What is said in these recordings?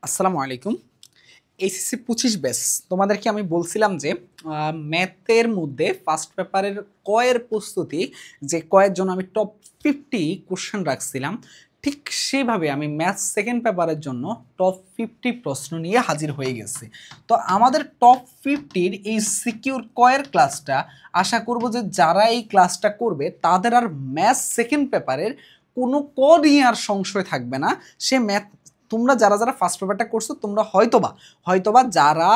আসসালামু আলাইকুম। HSC 25 batch তোমাদেরকে আমি বলছিলাম যে ম্যাথের মধ্যে ফার্স্ট পেপারের কয়ের প্রস্তুতি যে কয়ের জন্য আমি টপ 50 কোশ্চেন রাখছিলাম, ঠিক সেভাবে আমি ম্যাথ সেকেন্ড পেপারের জন্য টপ 50 প্রশ্ন নিয়ে হাজির হয়ে গেছি। তো আমাদের টপ 50-র এই সিকিউর কয়ের ক্লাসটা আশা করব যে যারা এই ক্লাসটা করবে তাদের আর ম্যাথ সেকেন্ড পেপারের কোনো ক নিয়ে আর সংশয় থাকবে না। সে ম্যাথ তোমরা যারা যারা ফার্স্ট পেপারটা করছো তোমরা হয়তোবা যারা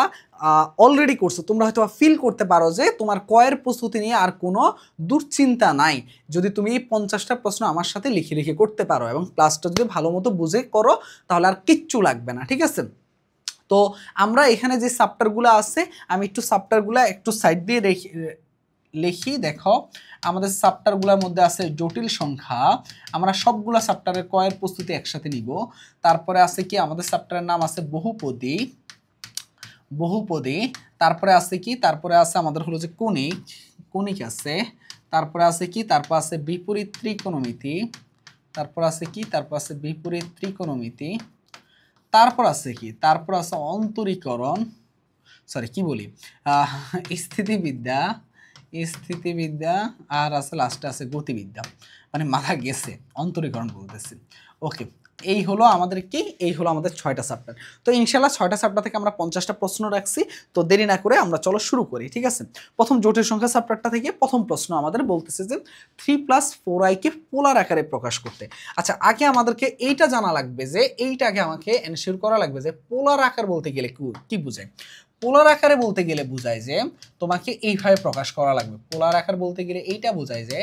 অলরেডি করছো তোমরা হয়তোবা ফিল করতে পারো যে তোমার কয়ের প্রস্তুতি নিয়ে আর কোনো দুশ্চিন্তা নাই যদি তুমি এই 50টা প্রশ্ন আমার সাথে লিখে লিখে করতে পারো এবং ক্লাসটা যদি ভালো মতো বুঝে করো তাহলে আর কিচ্ছু লাগবে না, ঠিক আছে? তো আমরা এখানে যে চ্যাপ্টারগুলো আছে আমি একটু চ্যাপ্টারগুলো একটু সাইড দিয়ে লিখি। দেখো আমাদের চ্যাপ্টারগুলোর মধ্যে আছে জটিল সংখ্যা, আমরা সবগুলো চ্যাপ্টারের কয়ের প্রস্তুতি একসাথে নিব। তারপরে আছে কি আমাদের চ্যাপ্টারের নাম আছে বহুপদী, তারপরে আছে কি, তারপরে আছে আমাদের হলো যে কণিক আছে, তারপরে আছে কি, তারপর আছে বিপরীত ত্রিকোণমিতি, তারপর আছে কি, তারপর আছে বিপরীত ত্রিকোণমিতি, তারপর আছে কি, তারপর আছে অন্তরীকরণ, সরি কি বলি, স্থিতিবিদ্যা, আর আছে লাস্টে আছে গতিবিদ্যা, মানে মাথা গেছে অন্তরীকরণ বলতেছি। ওকে, এই হলো আমাদের 6টা চ্যাপ্টার। তো ইনশাল্লাহ 6টা চ্যাপ্টার থেকে আমরা 50টা প্রশ্ন রাখছি। তো দেরি না করে আমরা চলো শুরু করি, ঠিক আছে? প্রথম জটিল সংখ্যা চ্যাপ্টারটা থেকে প্রথম প্রশ্ন আমাদের বলতেছে যে 3+4i কে পোলার আকারে প্রকাশ করতে। আচ্ছা, আগে আমাদেরকে এইটা জানা লাগবে যে এইটাকে আমাকে এনশিওর করা লাগবে যে পোলার আকার বলতে গেলে কি বোঝায়। পোলার আকারে বলতে গেলে বোঝায় যে তোমাকে এইভাবে প্রকাশ করা লাগবে। পোলার আকার বলতে গেলে এইটা বোঝায় যে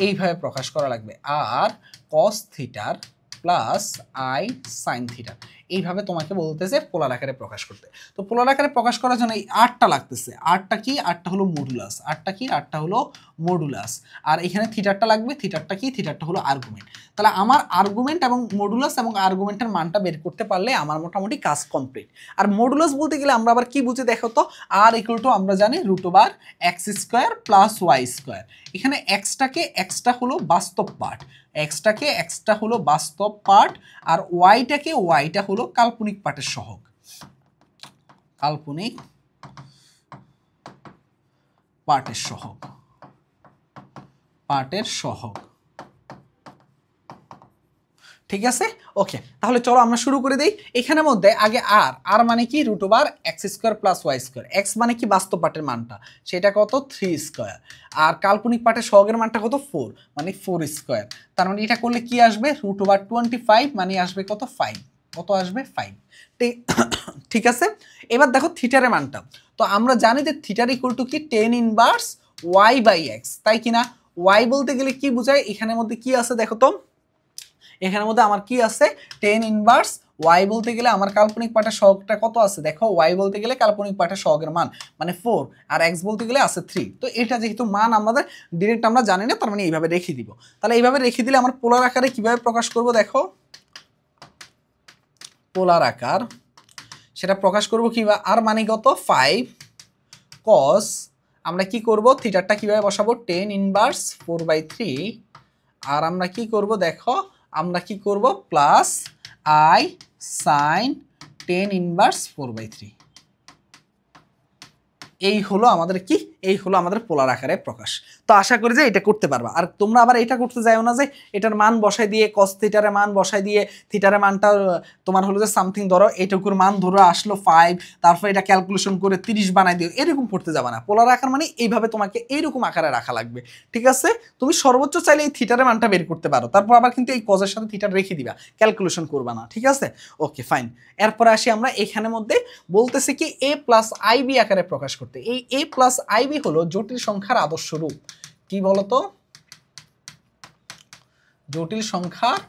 এইভাবে প্রকাশ করা লাগবে, আর cos থিটার প্লাস আই সাইন থিটা, এইভাবে তোমাকে বলতেছে পোলার আকারে প্রকাশ করতে। তো পোলার আকারে প্রকাশ করার জন্য এই আরটা লাগতেছে। আরটা কি? আরটা হলো মডুলাস। আরটা কি? আরটা হলো মডুলাস। আর এখানে থিটারটা লাগবে। থিটারটা কি? থিটারটা হলো আর্গুমেন্ট। তাহলে আমার আর্গুমেন্ট এবং মডুলাস এবং আর্গুমেন্টের মানটা বের করতে পারলে আমার মোটামুটি কাজ কমপ্লিট। আর মডুলাস বলতে গেলে আমরা আবার কি বুঝি দেখো তো, আর ইকুয়াল টু আমরা জানি √x² + y²। এখানে এক্সটা হলো বাস্তব পার্ট, এক্সটা হলো বাস্তব পার্ট, আর ওয়াইটা হলো কাল্পনিক পার্টের সহগ, কাল্পনিক পার্টের সহগ। ঠিক আছে, ওকে, তাহলে চলো আমরা শুরু করে দেই। এখানের মধ্যে আগে আর মানে কি √x² + y²। এক্স মানে কি বাস্তব পার্টের মানটা, সেটা কত 3²। আর কাল্পনিক পার্টের সহগের মানটা কত 4, মানে 4²। তার মানে এটা করলে কি আসবে √25, মানে আসবে কত 5, কত আসবে 5। ঠিক আছে, এবার দেখো থিটারের মানটা। তো আমরা জানি যে থিটার ইকুয়াল টু কি tan ইনভার্স y/x, তাই কিনা? y বলতে গেলে কি বোঝায়, এখানের মধ্যে কি আছে দেখো তো, এখানের মধ্যে আমার কি আছে tan ইনভার্স y বলতে গেলে আমার কাল্পনিক পার্টের সহগটা কত আছে দেখো, y বলতে গেলে কাল্পনিক পার্টের সহগের মান মানে 4, আর x বলতে গেলে আছে 3। তো এটা যেহেতু মান আমাদের ডিরেক্ট আমরা জানি না, তার মানে এইভাবে রেখে দিব। তাহলে এইভাবে রেখে দিলে আমার পোলার আকারে কিভাবে প্রকাশ করব দেখো, পোলার আকার সেটা প্রকাশ করব কিভাবে, আর মানে কত 5 cos, আমরা কি করব থিটারটা কিভাবে বসাবো tan ইনভার্স 4/3, আর আমরা কি করব দেখো, আমরা কি করব plus i sine tan inverse 4/3। এই হলো আমাদের কি, এই হলো আমাদের পোলার আকারে প্রকাশ। তো আশা করি যে এটা করতে পারবা। আর তোমরা আবার এটা করতে যাও না যে এটার মান বসাই দিয়ে cos থিটারের মান বসাই দিয়ে থিটারের মানটা তোমার হলো যে সামথিং ধরো এটুকুর মান ধরো আসলো 5, তারপর এটা ক্যালকুলেশন করে 30 বানাই দিও, এরকম করতে যাবা না। পোলার আকার মানে এইভাবে তোমাকে এইরকম আকারে রাখা লাগবে, ঠিক আছে? তুমি সর্বোচ্চ চাইলে এই থিটারের মানটা বের করতে পারো, তারপর আবার কিন্তু এই কজের সাথে থিটার রেখে দিবা, ক্যালকুলেশন করবা না, ঠিক আছে? Okay fine. এরপরে আসি আমরা এখানের মধ্যে বলতেছি কি a+ib আকারে প্রকাশ করতে। এই a+ib হলো জটিল সংখ্যার আদর্শ রূপ। কি বলতো, জটিল সংখ্যার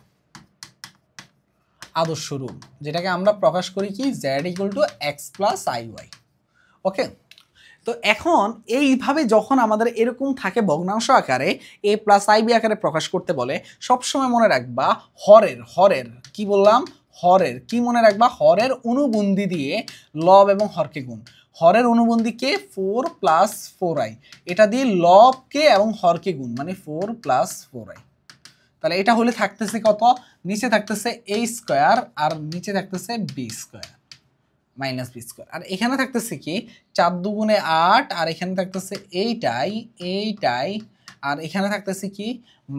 আদর্শ রূপ, যেটাকে আমরা প্রকাশ করি কি z = x + iy। ওকে, তো এখন এইভাবে যখন আমাদের এরকম থাকে ভগ্নাংশ আকারে a+ib আকারে প্রকাশ করতে বলে, সবসময় মনে রাখবা হরের কি বললাম, হরের কি মনে রাখবা, হরের অনুবন্ধী দিয়ে লব এবং হরকে গুণ। হরের অনুবন্ধীকে 4 + 4i, এটা দিয়ে লবকে এবং হরকে গুণ, মানে 4 + 4i। তাহলে এটা হলে থাকতেছে কত, নিচে থাকতেছে a স্কয়ার আর নিচে থাকতেছে b square minus B square, আর এখানে থাকতেছে কি 4 দুগুণে 8, আর এখানে থাকতেছে এইটাই, আর এখানে থাকতেছে কি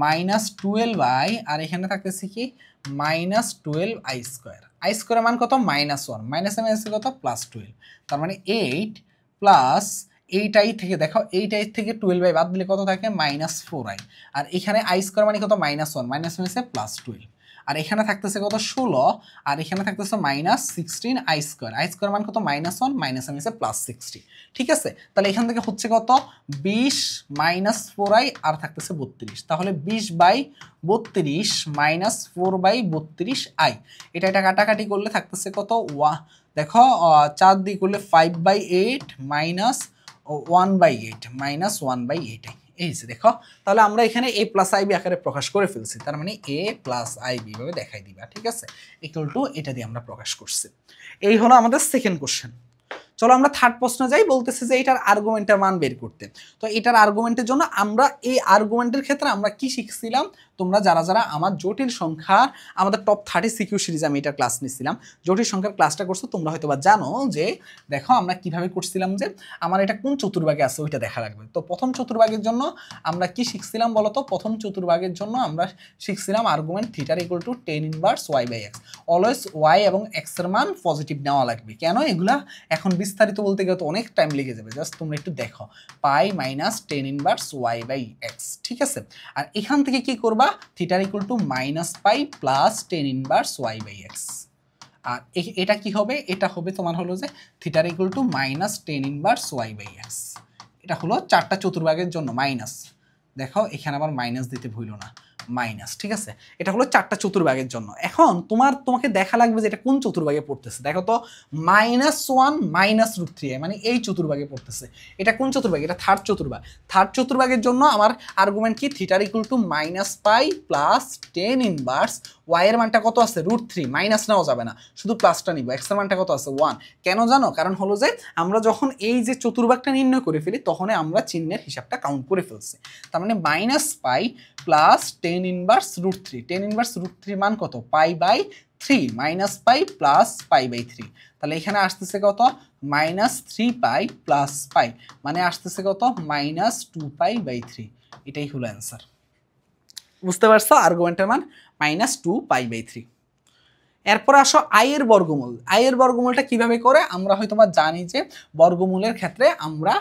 -12i, আর এখানে থাকতেছে কি -12i স্কয়ার। আই স্কয়ারের মান কত, -1, মাইনাসে মাইনাসে কত +12, তার মানে 8 প্লাস 8i থেকে দেখো 8i থেকে 12i বাদ দিলে কত থাকে -4i, আর এখানে i স্কয়ার মানে কত -1, মাইনাস মাইনাসে +12, আর এখানে থাকতেছে কত 16, আর এখানে থাকতেছে -16 আই স্কয়ার মান কত -1, মাইনাস মাইনাসে +60। ঠিক আছে, তাহলে এখান থেকে হচ্ছে কত 20 -4i আর থাকতেছে 32, তাহলে 20/32 -4/32i, এটা কাটাকাটি করলে থাকতেছে কত দেখো 4 দিয়ে করলে 5/8 -1/8 -1/8i। এই যে দেখো, তাহলে আমরা এখানে a প্লাস আইবি আকারে প্রকাশ করে ফেলছি, তার মানে a প্লাস আইবি ভাবে দেখাই দিবা। ঠিক আছে, ইকুয়াল টু এটা দিয়ে আমরা প্রকাশ করছি। এই হলো আমাদের সেকেন্ড কোশ্চেন। চলো আমরা থার্ড প্রশ্নে যাই, বলতেছে যে এটার আর্গুমেন্টের মান বের করতে। তো এটার আর্গুমেন্টের জন্য আমরা এই আর্গুমেন্টের ক্ষেত্রে আমরা কি শিখছিলাম, তোমরা যারা যারা আমার জটিল সংখ্যা আমাদের টপ 30 সিকিউ সিরিজ আমি এটা ক্লাস নিছিলাম, জটিল সংখ্যার ক্লাসটা করছো তোমরা হয়তো বা জানো যে দেখো আমরা কিভাবে করছিলাম, যে আমার এটা কোন চতুর্ভাগে আছে ওইটা দেখা লাগবে। তো প্রথম চতুর্ভাগের জন্য আমরা কি শিখছিলাম বলো তো, প্রথম চতুর্ভাগের জন্য আমরা শিখছিলাম আর্গুমেন্ট থিটার equal to tan inverse y/x, always y এবং x এর মান পজিটিভ নেওয়া লাগবে। কেন, এগুলা এখন বিস্তারিত বলতে গেলে তো অনেক টাইম লেগে যাবে, জাস্ট তোমরা একটু দেখো পাই মাইনাস tan ইনভার্স y/x। ঠিক আছে, আর এখান থেকে কি করবা, থিটার equal to -pi plus tan inverse y/x, আর এটা কি হবে, এটা হবে তোমার হলো যে থিটার equal to -tan inverse y/x। এটা হলো চারটা চতুর্ভাগের জন্য মাইনাস, দেখো এখানে আবার মাইনাস দিতে ভুলো না, মাইনাস। ঠিক আছে, এটা হলো চারটা চতুর্ভাগের জন্য। এখন তোমাকে দেখা লাগবে যে এটা কোন চতুর্ভাগে পড়তেছে। দেখো তো -1 -√3i মানে এই চতুর্ভাগে পড়তেছে। এটা কোন চতুর্ভাগ, এটা থার্ড চতুর্ভাগ। থার্ড চতুর্ভাগের জন্য আমার আর্গুমেন্ট কি, থিটার equal to -pi plus tan inverse y এর মানটা কত আছে √3, মাইনাস নেওয়া যাবে না, শুধু প্লাসটা নিব। x এর মানটা কত আছে 1, কেন জানো, কারণ হলো যে আমরা যখন এই যে চতুর্ভাগটা নির্ণয় করে ফেলি তখন আমরা চিহ্নের হিসাবটা কাউন্ট করে ফেলছি। তার মানে -পাই plus tan inverse √3, tan inverse √3 মান কত পাই/3, -পাই প্লাস পাই/3, তাহলে এখানে আসতেছে কত -3পাই প্লাস পাই, মানে আসতেছে কত -2পাই/3। এটাই হলো অ্যান্সার। বুঝতে পারছো, আর্গুমেন্টের মান -2পাই/3। এরপর আসো আই এর বর্গমূল। আই এর বর্গমূলটা কিভাবে করে, আমরা হয়তো বা জানি যে বর্গমূলের ক্ষেত্রে আমরা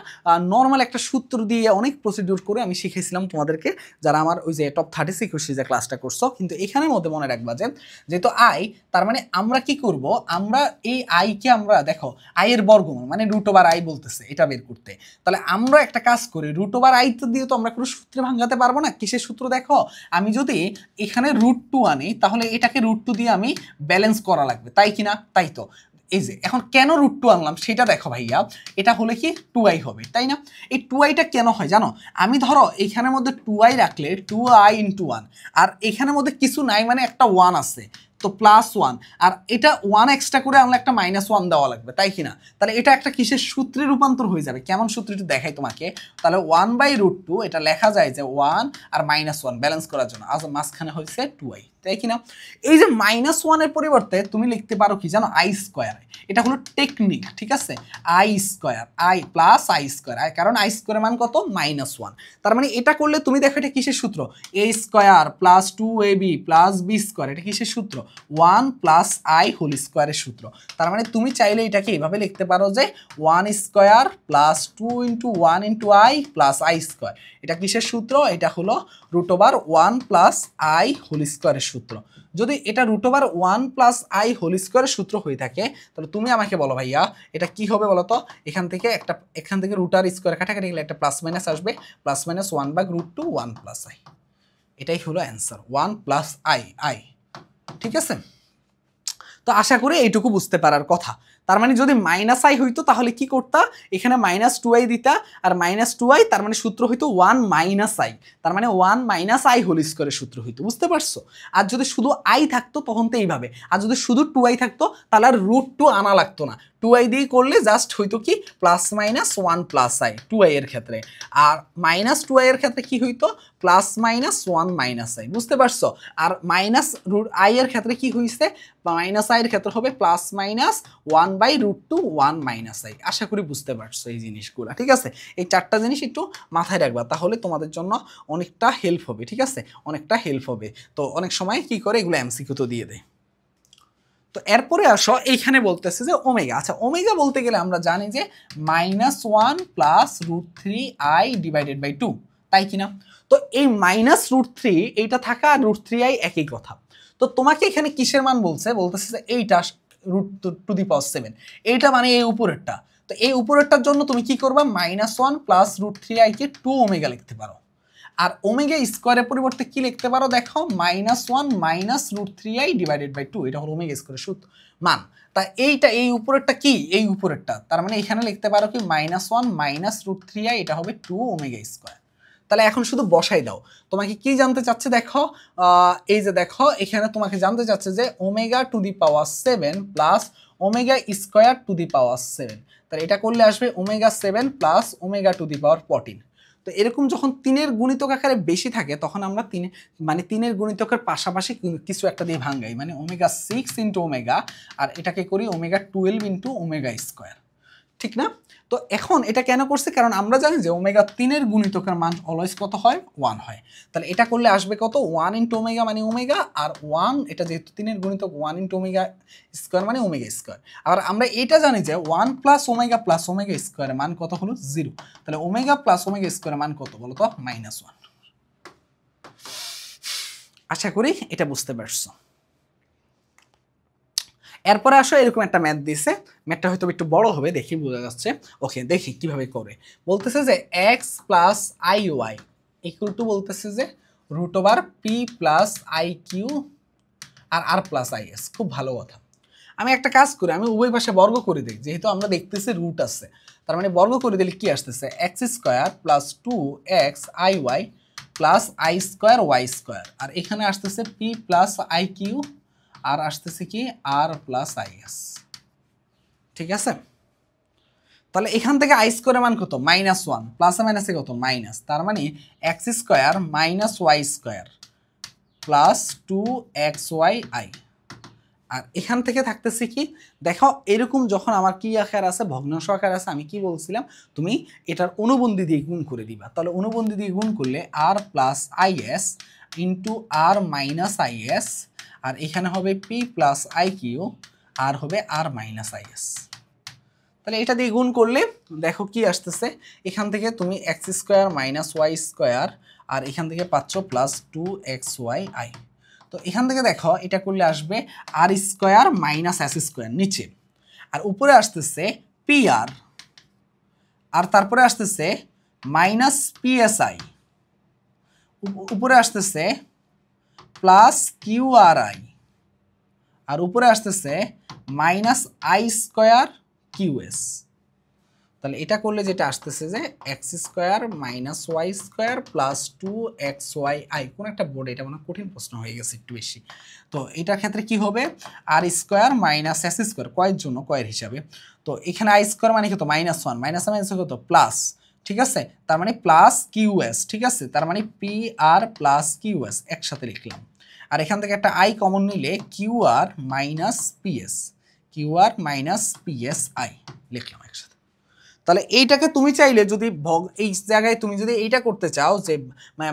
নর্মাল একটা সূত্র দিয়ে অনেক প্রসিডিউর করে আমি শিখেছিলাম তোমাদেরকে, যারা আমার ওই যে টপ 30 সিকিউ সিরিজে ক্লাসটা করছো। কিন্তু এখানের মধ্যে মনে রাখবা যে যেহেতু আই, তার মানে আমরা কি করব, আমরা এই আইকে আমরা দেখো আই এর বর্গমূল মানে √i বলতেছে এটা বের করতে। তাহলে আমরা একটা কাজ করি, √i দিয়ে তো আমরা কোনো সূত্রে ভাঙাতে পারবো না। কিসের সূত্র, দেখো আমি যদি এখানে √2 আনি তাহলে এটাকে √2 দিয়ে আমি ব্যালেন্স করা লাগবে, তাই কিনা, তাই তো। এই যে এখন কেন √2 আনলাম সেটা দেখো ভাইয়া, এটা হলে কি 2i হবে, তাই না। এই 2iটা কেন হয় জানো, আমি ধরো এখানের মধ্যে 2i রাখলে 2i × 1, আর এখানের মধ্যে কিছু নাই মানে একটা 1 আছে, তো +1, আর এটা 1 এক্সট্রা করে আনলে একটা -1 দেওয়া লাগবে, তাই কিনা। তাহলে এটা একটা কিসের সূত্রে রূপান্তর হয়ে যাবে, কেমন সূত্র একটু দেখাই তোমাকে। তাহলে 1/√2 এটা লেখা যায় যে 1 আর -1 ব্যালেন্স করার জন্য, আজ মাঝখানে হয়েছে 2i, তাই কিনা। এই যে -1 এর পরিবর্তে তুমি লিখতে পারো কি জানো, আই স্কয়ার। এটা হলো টেকনিক, ঠিক আছে, I square, I plus I square, কারণ আই স্কয়ারের মান কত -1। তার মানে এটা করলে তুমি দেখো এটা কিসের সূত্র, a square plus 2ab plus b square, এটা কিসের সূত্র 1 প্লাস i হোল স্কয়ারের সূত্র। তার মানে তুমি চাইলে এটাকে এইভাবে লিখতে পারো যে 1 square plus 2 × 1 × i plus i square. এটা কিসের সূত্র, এটা হলো √1 প্লাস i হোল স্কয়ারের সূত্র। যদি এটা √1 প্লাস i হোল স্কয়ারের সূত্র হয়ে থাকে তাহলে তুমি আমাকে বলো ভাইয়া এটা কি হবে বলো তো। এখান থেকে √r স্কয়ার কাটাকাটি গেলে একটা প্লাস মাইনাস আসবে, +-1/√2 1 প্লাস i, এটাই হলো অ্যান্সার 1 প্লাস i। ঠিক আছে, তো আশা করি এইটুকু বুঝতে পারার কথা। তার মানে যদি -i হইতো তাহলে কি করতা, এখানে -2i দিতা, আর -2i তার মানে সূত্র হইতো 1 - i, তার মানে 1 - i হোল স্কয়ারের সূত্র হইতো, বুঝতে পারছো। আর যদি শুধু i থাকতো তখন তো এইভাবে, আর যদি শুধু 2i থাকতো তাহলে আর √2 আনা লাগতো না, 2i দিয়ে করলে জাস্ট হইতো কি plus minus 1 plus i 2i এর ক্ষেত্রে, আর মাইনাস 2i এর ক্ষেত্রে কি হইতো প্লাস মাইনাস 1 মাইনাস i, বুঝতে পারছো? আর মাইনাস রুট i এর ক্ষেত্রে কি হইছে, মাইনাস i এর ক্ষেত্রে হবে প্লাস মাইনাস 1/√2 1 মাইনাস i। আশা করি বুঝতে পারছো এই জিনিসগুলো, ঠিক আছে? এই চারটা জিনিস একটু মাথায় রাখবা, তাহলে তোমাদের জন্য অনেকটা হেল্প হবে, ঠিক আছে? অনেকটা হেল্প হবে। তো অনেক সময় কি করে এগুলো এমসিকিউ তো দিয়ে দেয়। তো এরপরে আসো এইখানে বলতেছে যে ওমেগা। আচ্ছা, ওমেগা বলতে গেলে আমরা জানি যে -1 প্লাস √3i ডিভাইডেড বাই 2, তাই কিনা? তো এই -√3 এইটা থাকা আর √3i একই কথা। তো তোমাকে এখানে কিসের মান বলছে, বলতেছে যে এইটা √2⁷, এইটা মানে এই উপরেরটা। তো এই উপরেরটার জন্য তুমি কি করবা, -1 প্লাস √3i কে 2 ওমেগা লিখতে পারো। আর ওমেগা স্কোয়ারের পরিবর্তে কি লিখতে পারো দেখো, -1 মাইনাস √3i ডিভাইডেড বাই 2, এটা হলো ওমেগা স্কোয়ারের সূত্র মান। তা এইটা এই উপরেরটা কি, এই উপরেরটা, তার মানে এখানে লিখতে পারো কি -1 মাইনাস √3i, এটা হবে 2 ওমেগা স্কোয়ার। তাহলে এখন শুধু বসাই দাও, তোমাকে কি জানতে চাচ্ছে দেখো, এই যে দেখো এখানে তোমাকে জানতে চাচ্ছে যে omega to the power 7 plus omega square to the power 7, তাহলে এটা করলে আসবে omega 7 plus omega to the power 14। তো এরকম যখন 3-এর গুণিতক আকারে বেশি থাকে তখন আমরা 3-এর গুণিতকের পাশাপাশি কিছু একটা দিয়ে ভাঙাই, মানে ওমেগা 6 ইন্টু ওমেগা, আর এটাকে করি ওমেগা 12 ইন্টু ওমেগা স্কোয়ার, ঠিক না? তো এখন এটা কেন করছে, কারণ আমরা জানি যে ওমেগা 3-এর গুণিতকের মান অলওয়েজ কত হয়, 1 হয়। তাহলে এটা করলে আসবে কত, 1 ইন্টু ওমেগা মানে ওমেগা, আর 1 এটা যেহেতু 3-এর গুণিতক 1 ইন্টু ওমেগা স্কোয়ার মানে ওমেগা স্কোয়ার। আর আমরা এটা জানি যে 1 প্লাস ওমেগা স্কোয়ারের মান কত হলো 0। তাহলে ওমেগা প্লাস ওমেগা স্কোয়ারের মান কত বলো তো, -1। আশা করি এটা বুঝতে পারছো। এরপরে আসো এরকম একটা ম্যাথ দিছে, ম্যাথটা হয়তো একটু বড় হবে, দেখি বোঝা যাচ্ছে। ওকে, দেখি কিভাবে করে। বলতেছে যে x plus i y equal to, বলতেছে যে √p plus I Q r আর প্লাস আই এস। খুব ভালো কথা। আমি একটা কাজ করি, আমি উভয় পাশে বর্গ করে দিই, যেহেতু আমরা দেখতেছি রুট আছে, তার মানে বর্গ করে দিলে কি আসতেছে, X square plus 2x I Y plus I square Y square, আর এখানে আসতেছে p প্লাস আই কিউ আর আসতেছে কি আর প্লাস আই এস, ঠিক আছে? তাহলে এখান থেকে আই স্কোয়ারের মান কত, -1, প্লাসে মাইনাসে কত মাইনাস, তার মানে x square minus Y square plus 2xy, আর এখান থেকে থাকতেছে কি দেখো, এরকম যখন আমার কি আকার আছে, ভগ্নাংশ আকার আছে, আমি কি বলছিলাম, তুমি এটার অনুবন্ধী দিয়ে গুণ করে দিবা। তাহলে অনুবন্ধী দিয়ে গুণ করলে R plus I S into R minus I S, আর এখানে হবে পি প্লাস আই কিউ আর হবে আর মাইনাস আই এস। তাহলে এটা দিয়ে গুণ করলে দেখো কি আসতেছে, এখান থেকে তুমি X square minus Y square আর এখান থেকে পাচ্ছ প্লাস 2xy। তো এখান থেকে দেখো এটা করলে আসবে আর স্কোয়ার মাইনাস এস স্কোয়ার নিচে, আর উপরে আসতেছে পি আর তারপরে আসতেছে মাইনাস পিএসআই, উপরে আসতেছে প্লাস কিউ আর আই, আর উপরে আসতেছে মাইনাস আই স্কোয়ার কিউএস। তাহলে এটা করলে যেটা আসতেছে যে x square minus Y square plus 2xy। কোন একটা বোর্ডে এটা মনে কঠিন প্রশ্ন হয়ে গেছে একটু বেশি। তো এটার ক্ষেত্রে কি হবে, আর স্কোয়ার মাইনাস এস স্কোয়ার, কয়ের জন্য কয়ের হিসাবে। তো এখানে আই স্কোয়ার মানে কত, -1, মাইনাস মাইনাস কত প্লাস, ঠিক আছে? তার মানে প্লাস কিউএস, ঠিক আছে? তার মানে পি আর প্লাস কিউএস একসাথে লিখলাম, আর এখান থেকে একটা আই কমন নিলে q R minus p s, q R minus p s i লিখলাম একসাথে। তাহলে এইটাকে তুমি চাইলে যদি এই জায়গায় তুমি যদি এইটা করতে চাও যে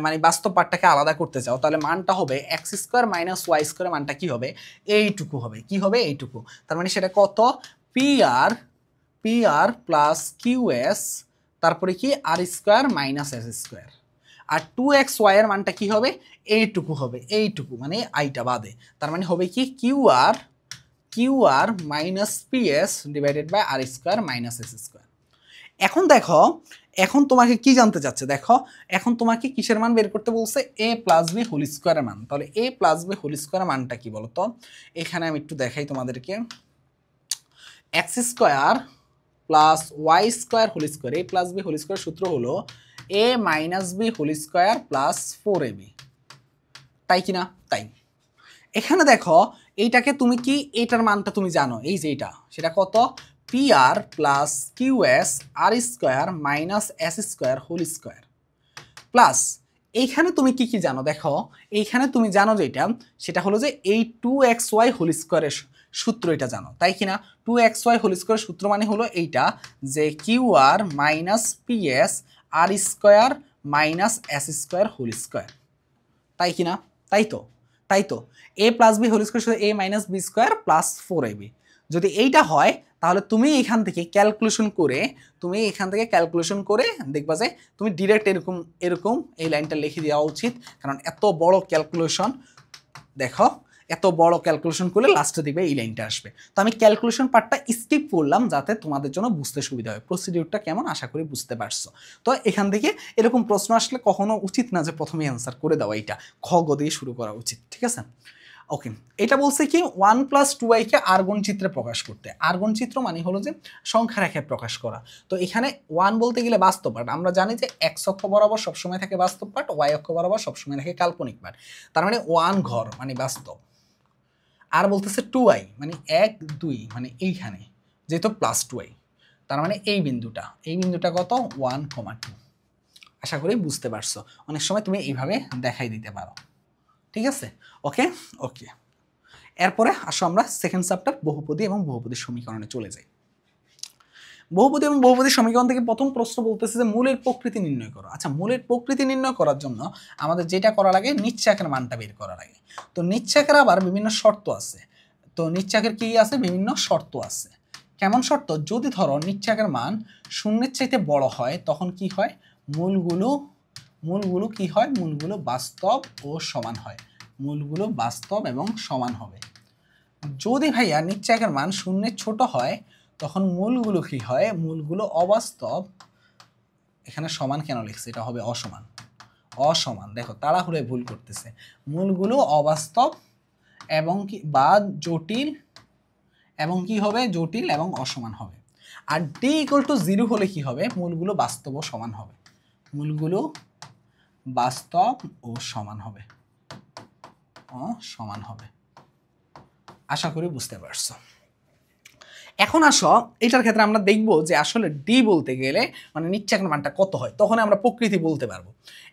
মানে বাস্তব পার্টটাকে আলাদা করতে চাও, তাহলে মানটা হবে x square minus Y square, মানটা কি হবে, এইটুকু হবে। কি হবে, এইটুকু। তার মানে সেটা কত, পি আর প্লাস কিউএস তারপরে কি আর স্কোয়ার মাইনাস এস স্কোয়ার, আর 2xy এর মানটা কি হবে, এইটুকু হবে, এইটুকু মানে আইটা বাদে। তার মানে হবে কি q R minus p s divided by r square minus S square. এখন দেখো, এখন তোমাকে কি জানতে চাচ্ছে, দেখো এখন তোমাকে কিসের মান বের করতে বলছে, a প্লাস বি হোল স্কোয়ারের মান। তাহলে a প্লাস বি হোল স্কোয়ারের মানটা কি বলতো, এখানে আমি একটু দেখাই তোমাদেরকে, x square plus y square whole square, a plus B whole square সূত্র হলো a minus b whole square plus 4ab, তাই কিনা? তাই। এখানে দেখো এইটাকে তুমি কি, এটার মানটা তুমি জানো, এই যে এটা, সেটা কত, P R plus Q S R square minus S square whole square plus এইখানে তুমি কি কি জানো দেখো, এইখানে তুমি জানো যেটা সেটা হলো যে এই 2xy হোল স্কোয়ারের সূত্র এটা জানো, তাই কিনা? 2xy হোল স্কোয়ারের সূত্র মানে হলো এইটা যে কিউ আর minus P S R square minus S square whole square, তাই কিনা? তাই তো A plus B whole square শুধু A minus B square plus 4ab। যদি এইটা হয় তাহলে তুমি এখান থেকে ক্যালকুলেশন করে দেখবা যে তুমি ডিরেক্ট এরকম এরকম এই লাইনটা লিখে দেওয়া উচিত, কারণ এত বড় ক্যালকুলেশন দেখো, এত বড় ক্যালকুলেশন করলে লাস্টে দিবে এই লাইনটা আসবে। তো আমি ক্যালকুলেশন পার্টটা স্কিপ করলাম যাতে তোমাদের জন্য বুঝতে সুবিধা হয়। প্রসিডিউরটা কেমন আশা করি বুঝতে পারছো। তো এখান থেকে এরকম প্রশ্ন আসলে কখনো উচিত না যে প্রথমে অ্যান্সার করে দেওয়া, এইটা খ গ দিয়ে শুরু করা উচিত, ঠিক আছে? ওকে, এটা বলছে কি 1 + 2i কে আর্গন চিত্রে প্রকাশ করতে। আর্গন চিত্র মানে হলো যে সংখ্যা রেখায় প্রকাশ করা। তো এখানে 1 বলতে গেলে বাস্তব পার্ট, আমরা জানি যে x অক্ষ বরাবর সবসময় থাকে বাস্তব পার্ট, y অক্ষ বরাবর সবসময় থাকে কাল্পনিক পার্ট। তার মানে 1 ঘর মানে বাস্তব, আর বলতেছে 2i মানে 1 2 মানে এইখানে যেহেতু প্লাস 2i, তার মানে এই বিন্দুটা কত 1, 2। আশা করি বুঝতে পারছো। অনেক সময় তুমি এইভাবে দেখাই দিতে পারো, ঠিক আছে? ওকে ওকে, এরপরে আসো আমরা সেকেন্ড চ্যাপ্টার বহুপদী এবং বহুপদী সমীকরণে চলে যাই। বহুপদী এবং বহুপদী সমীকরণ থেকে প্রথম প্রশ্ন বলতেছে যে মূলের প্রকৃতি নির্ণয় করো। আচ্ছা, মূলের প্রকৃতি নির্ণয় করার জন্য আমাদের যেটা করা লাগে নিচ্ছাকের মানটা বের করা লাগে। তো নিচ্ছাকের আবার বিভিন্ন শর্ত আছে। তো নিচ্ছাকের কি আছে? বিভিন্ন শর্ত আছে। কেমন শর্ত? যদি ধরো নিচ্ছাকের মান শূন্যের চাইতে বড় হয় তখন কি হয়? মূলগুলো কি হয়? মূলগুলো বাস্তব ও সমান হয়। মূলগুলো বাস্তব এবং সমান হবে। যদি ভাইয়া নিচ্ছাকের মান শূন্যের ছোট হয় তখন মূলগুলো কি হয়? মূলগুলো অবাস্তব। এখানে সমান কেন লিখছে? এটা হবে অসমান। দেখো তাড়াহুড়ো ভুল করতেছে। মূলগুলো অবাস্তব এবং কি বা জটিল, এবং কি হবে? জটিল এবং অসমান হবে। আর d = 0 হলে কি হবে? মূলগুলো বাস্তব ও সমান হবে। মূলগুলো বাস্তব ও সমান হবে। আশা করি বুঝতে পারছো। এখন আসো এটার ক্ষেত্রে আমরা দেখব যে আসলে ডি বলতে গেলে মানে নিচ্ছাকের মানটা কত হয়, তখন আমরা প্রকৃতি বলতে পারবো।